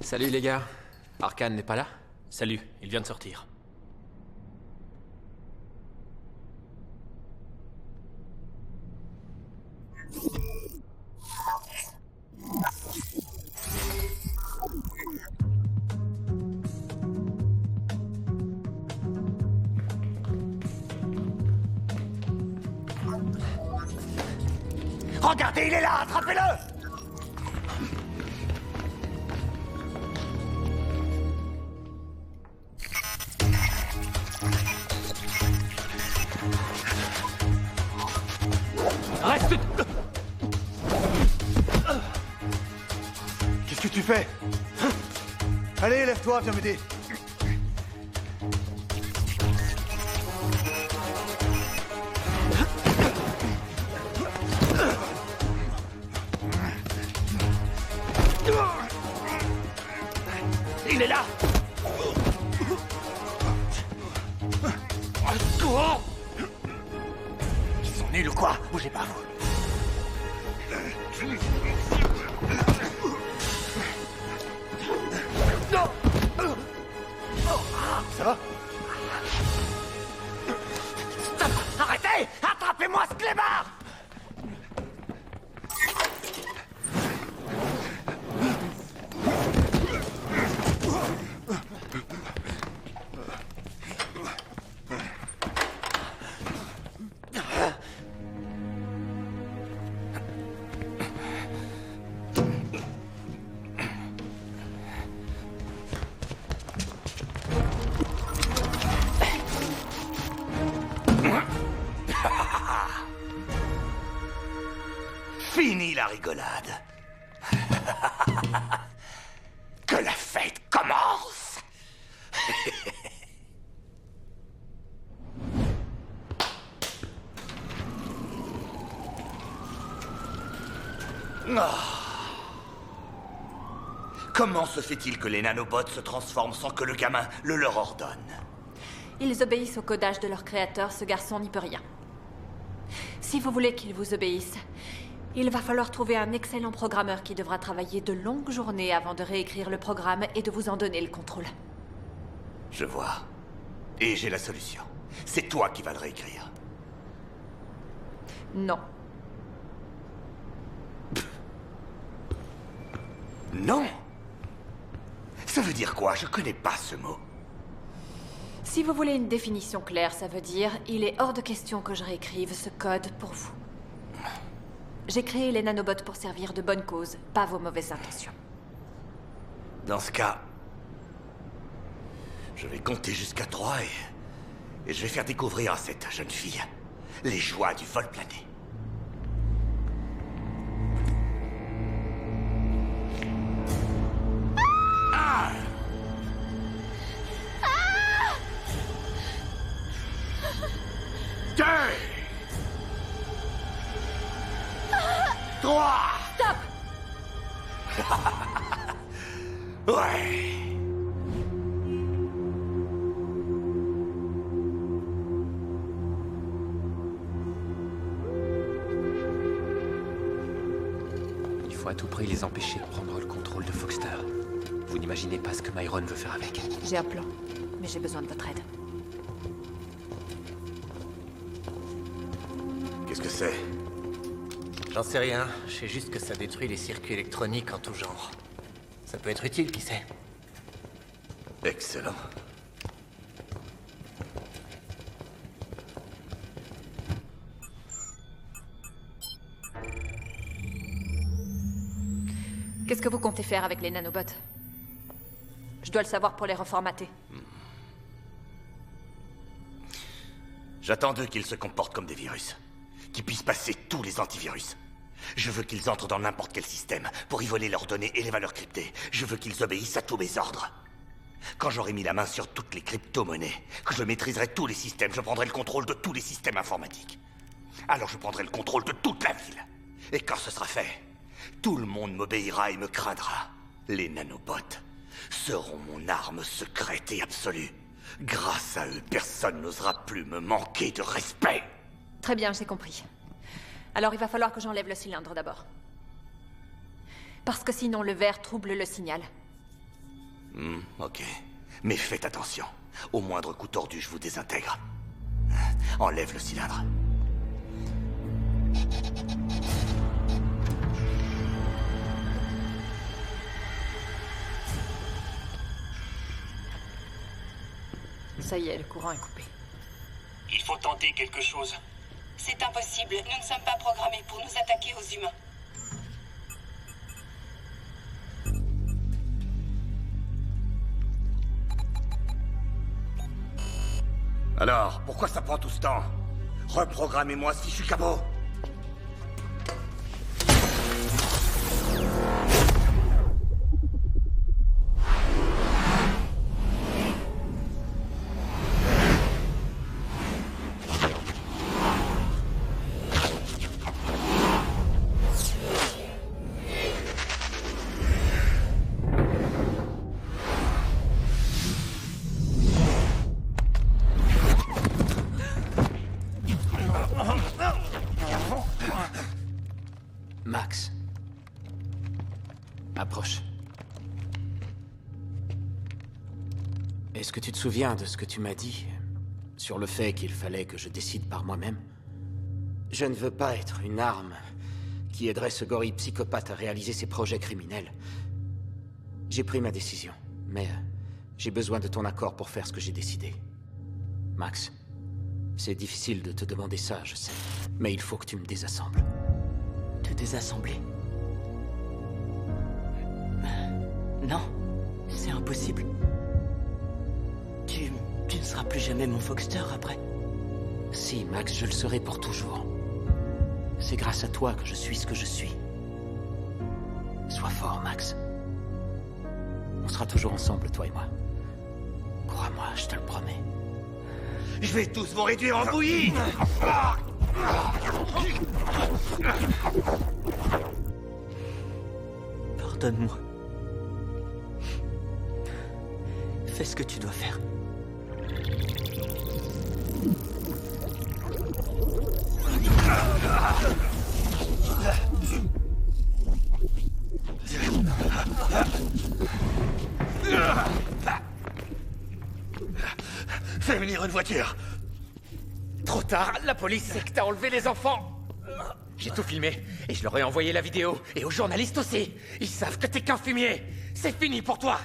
[SPEAKER 7] Salut les gars. Arcane n'est pas là?
[SPEAKER 18] Salut, il vient de sortir.
[SPEAKER 9] Regardez, il est là, attrapez-le!
[SPEAKER 18] Reste...
[SPEAKER 14] Qu'est-ce que tu fais? Allez, lève-toi, viens m'aider.
[SPEAKER 9] Il est là! Ils sont nuls ou quoi? Bougez pas, vous.
[SPEAKER 14] Ça va?
[SPEAKER 9] Stop! Arrêtez! Attrapez-moi ce clébard! Fini la rigolade. Que la fête commence. Comment se fait-il que les nanobots se transforment sans que le gamin le leur ordonne?
[SPEAKER 4] Ils obéissent au codage de leur créateur, ce garçon n'y peut rien. Si vous voulez qu'ils vous obéissent, il va falloir trouver un excellent programmeur qui devra travailler de longues journées avant de réécrire le programme et de vous en donner le contrôle.
[SPEAKER 9] Je vois. Et j'ai la solution. C'est toi qui vas le réécrire.
[SPEAKER 4] Non.
[SPEAKER 9] Non? Ça veut dire quoi? Je connais pas ce mot.
[SPEAKER 4] Si vous voulez une définition claire, ça veut dire il est hors de question que je réécrive ce code pour vous. J'ai créé les nanobots pour servir de bonne cause, pas vos mauvaises intentions.
[SPEAKER 9] Dans ce cas, je vais compter jusqu'à 3 et je vais faire découvrir à cette jeune fille les joies du vol plané. Ah! 2 3
[SPEAKER 4] Stop!
[SPEAKER 9] Ouais.
[SPEAKER 7] Il faut à tout prix les empêcher de prendre le contrôle de Foxter. Vous n'imaginez pas ce que Myron veut faire avec.
[SPEAKER 4] J'ai un plan, mais j'ai besoin de votre aide.
[SPEAKER 9] Qu'est-ce que c'est?
[SPEAKER 15] J'en sais rien, je sais juste que ça détruit les circuits électroniques en tout genre. Ça peut être utile, qui sait?
[SPEAKER 9] Excellent.
[SPEAKER 4] Qu'est-ce que vous comptez faire avec les nanobots? Je dois le savoir pour les reformater.
[SPEAKER 9] J'attends d'eux qu'ils se comportent comme des virus. Qu'ils puissent passer tous les antivirus. Je veux qu'ils entrent dans n'importe quel système pour y voler leurs données et les valeurs cryptées. Je veux qu'ils obéissent à tous mes ordres. Quand j'aurai mis la main sur toutes les crypto-monnaies, que je maîtriserai tous les systèmes, je prendrai le contrôle de tous les systèmes informatiques. Alors je prendrai le contrôle de toute la ville. Et quand ce sera fait, tout le monde m'obéira et me craindra. Les nanobots seront mon arme secrète et absolue. Grâce à eux, personne n'osera plus me manquer de respect.
[SPEAKER 4] Très bien, j'ai compris. Alors il va falloir que j'enlève le cylindre d'abord. Parce que sinon le verre trouble le signal.
[SPEAKER 9] Ok. Mais faites attention. Au moindre coup tordu, je vous désintègre. Enlève le cylindre.
[SPEAKER 4] Ça y est, le courant est coupé.
[SPEAKER 12] Il faut tenter quelque chose. C'est impossible. Nous ne sommes pas programmés pour nous attaquer aux humains.
[SPEAKER 9] Alors, pourquoi ça prend tout ce temps? Reprogrammez-moi si je suis cabot.
[SPEAKER 16] Max. Approche. Est-ce que tu te souviens de ce que tu m'as dit sur le fait qu'il fallait que je décide par moi-même? Je ne veux pas être une arme qui aiderait ce gorille psychopathe à réaliser ses projets criminels. J'ai pris ma décision, mais j'ai besoin de ton accord pour faire ce que j'ai décidé. Max, c'est difficile de te demander ça, je sais, mais il faut que tu me désassembles.
[SPEAKER 2] Te désassembler? Non, c'est impossible. Tu ne seras plus jamais mon Foxter après.
[SPEAKER 16] Si, Max, je le serai pour toujours. C'est grâce à toi que je suis ce que je suis. Sois fort, Max. On sera toujours ensemble, toi et moi. Crois-moi, je te le promets.
[SPEAKER 9] Je vais tous vous réduire en bouillie.
[SPEAKER 2] Pardonne-moi. Fais ce que tu dois faire.
[SPEAKER 9] Fais venir une voiture.
[SPEAKER 7] Trop tard, la police sait que t'as enlevé les enfants. J'ai tout filmé, et je leur ai envoyé la vidéo, et aux journalistes aussi. Ils savent que t'es qu'un fumier. C'est fini pour toi.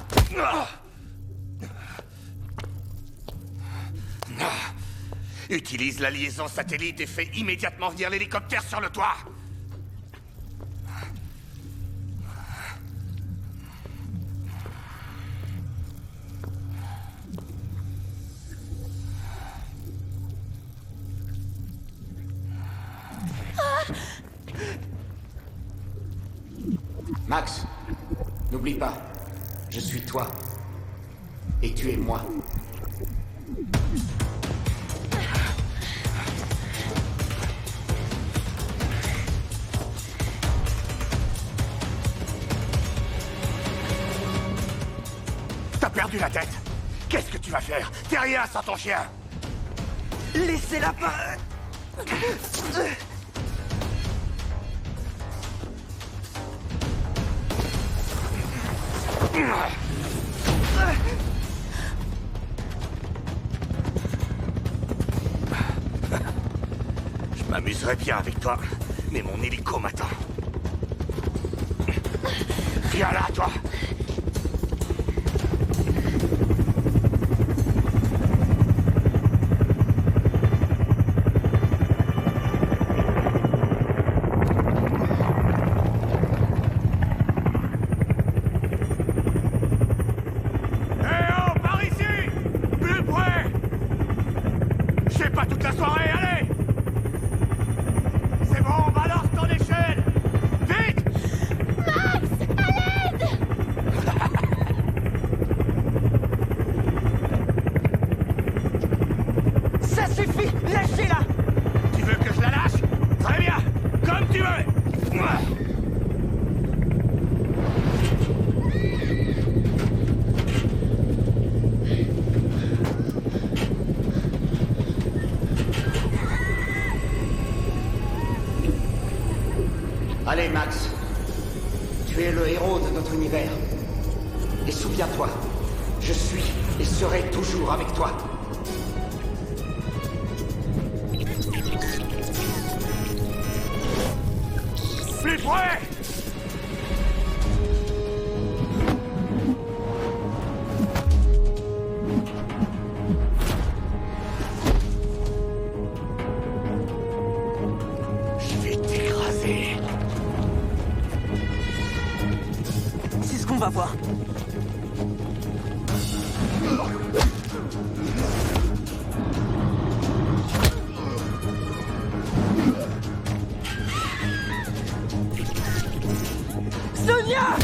[SPEAKER 9] Utilise la liaison satellite et fais immédiatement venir l'hélicoptère sur le toit.
[SPEAKER 16] Max, n'oublie pas, je suis toi. Et tu es moi.
[SPEAKER 9] T'as perdu la tête. Qu'est-ce que tu vas faire? T'es rien sans ton chien.
[SPEAKER 2] Laissez-la pas.
[SPEAKER 9] Je m'amuserais bien avec toi, mais mon hélico m'attend. Viens là, toi.
[SPEAKER 16] Allez, Max. Tu es le héros de notre univers. Et souviens-toi, Je suis et serai toujours avec toi.
[SPEAKER 18] Plus près!
[SPEAKER 9] Je vais t'écraser.
[SPEAKER 2] C'est ce qu'on va voir. Sonia!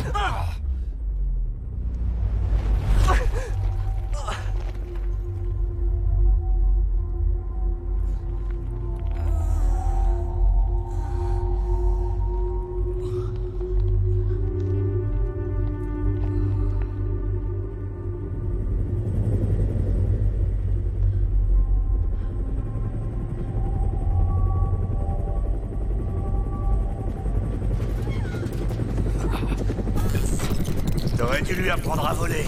[SPEAKER 9] T'aurais dû lui apprendre à voler.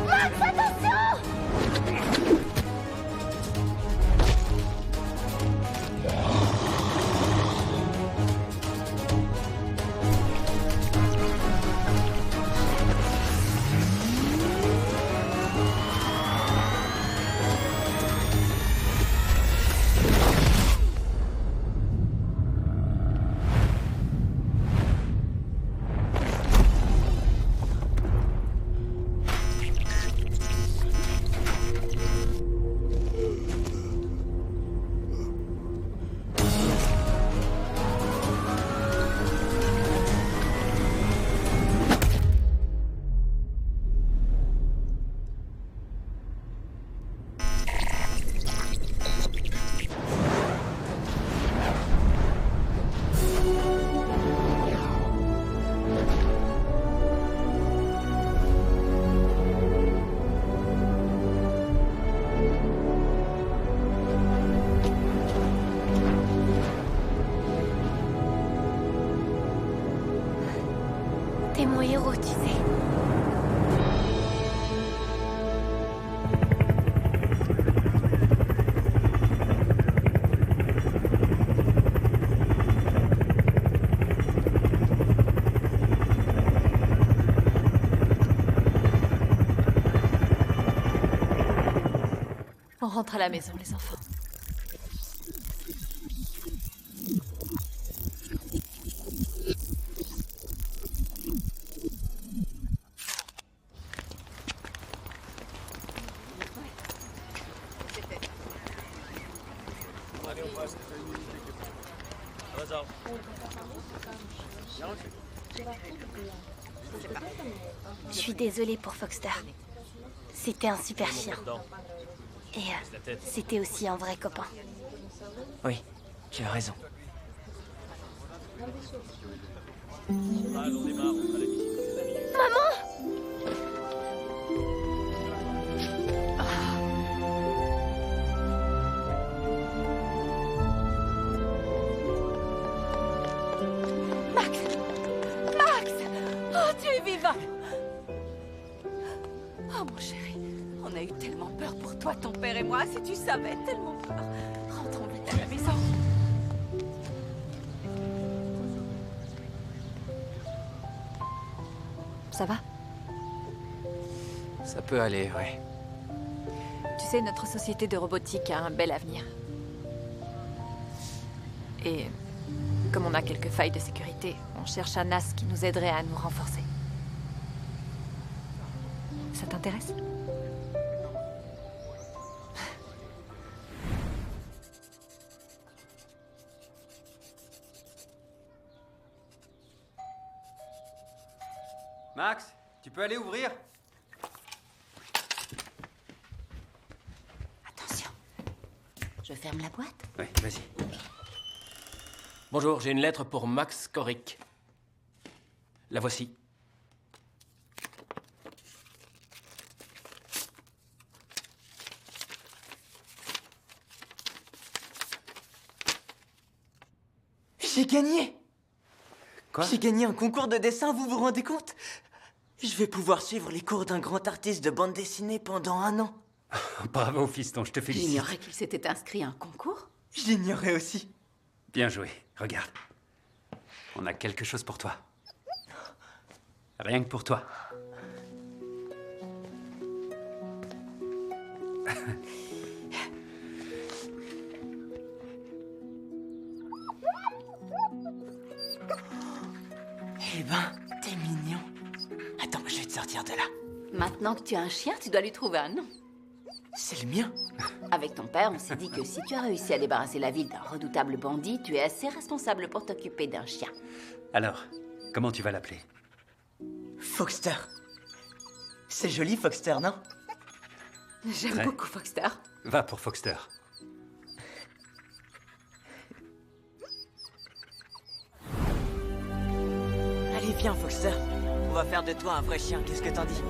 [SPEAKER 10] Max, attention! T'es mon héros, tu sais.
[SPEAKER 4] On rentre à la maison, les enfants.
[SPEAKER 10] Je suis désolée pour Foxter. C'était un super chien. Et c'était aussi un vrai copain.
[SPEAKER 2] Oui, tu as raison.
[SPEAKER 10] Maman!
[SPEAKER 1] Max! Max! Oh, tu es vivant! Oh, mon chéri, on a eu tellement peur pour toi, ton père et moi, si tu savais, tellement peur. Rentrons vite à la maison.
[SPEAKER 4] Ça va?
[SPEAKER 7] Ça peut aller, ouais.
[SPEAKER 4] Tu sais, notre société de robotique a un bel avenir. Et comme on a quelques failles de sécurité, on cherche un as qui nous aiderait à nous renforcer. Ça t'intéresse?
[SPEAKER 17] Max, tu peux aller ouvrir?
[SPEAKER 1] Attention. Je ferme la boîte.
[SPEAKER 17] Oui, vas-y.
[SPEAKER 16] Bonjour, j'ai une lettre pour Max Coric. La voici.
[SPEAKER 2] J'ai gagné!
[SPEAKER 17] Quoi?
[SPEAKER 2] J'ai gagné un concours de dessin, vous vous rendez compte? Je vais pouvoir suivre les cours d'un grand artiste de bande dessinée pendant 1 an.
[SPEAKER 17] Bravo, fiston, je te félicite.
[SPEAKER 4] J'ignorais qu'il s'était inscrit à un concours.
[SPEAKER 2] Je l'ignorais aussi.
[SPEAKER 17] Bien joué. Regarde. On a quelque chose pour toi. Rien que pour toi.
[SPEAKER 2] Eh ben, t'es mignon. Attends, je vais te sortir de là.
[SPEAKER 1] Maintenant que tu as un chien, tu dois lui trouver un nom.
[SPEAKER 2] C'est le mien.
[SPEAKER 1] Avec ton père, on s'est dit que si tu as réussi à débarrasser la ville d'un redoutable bandit, tu es assez responsable pour t'occuper d'un chien.
[SPEAKER 17] Alors, comment tu vas l'appeler?
[SPEAKER 2] Foxter. C'est joli, Foxter, non?
[SPEAKER 1] J'aime
[SPEAKER 17] Très.
[SPEAKER 1] beaucoup Foxter.
[SPEAKER 17] Va pour Foxter.
[SPEAKER 2] Allez, viens, Foxter. On va faire de toi un vrai chien, qu'est-ce que t'en dis?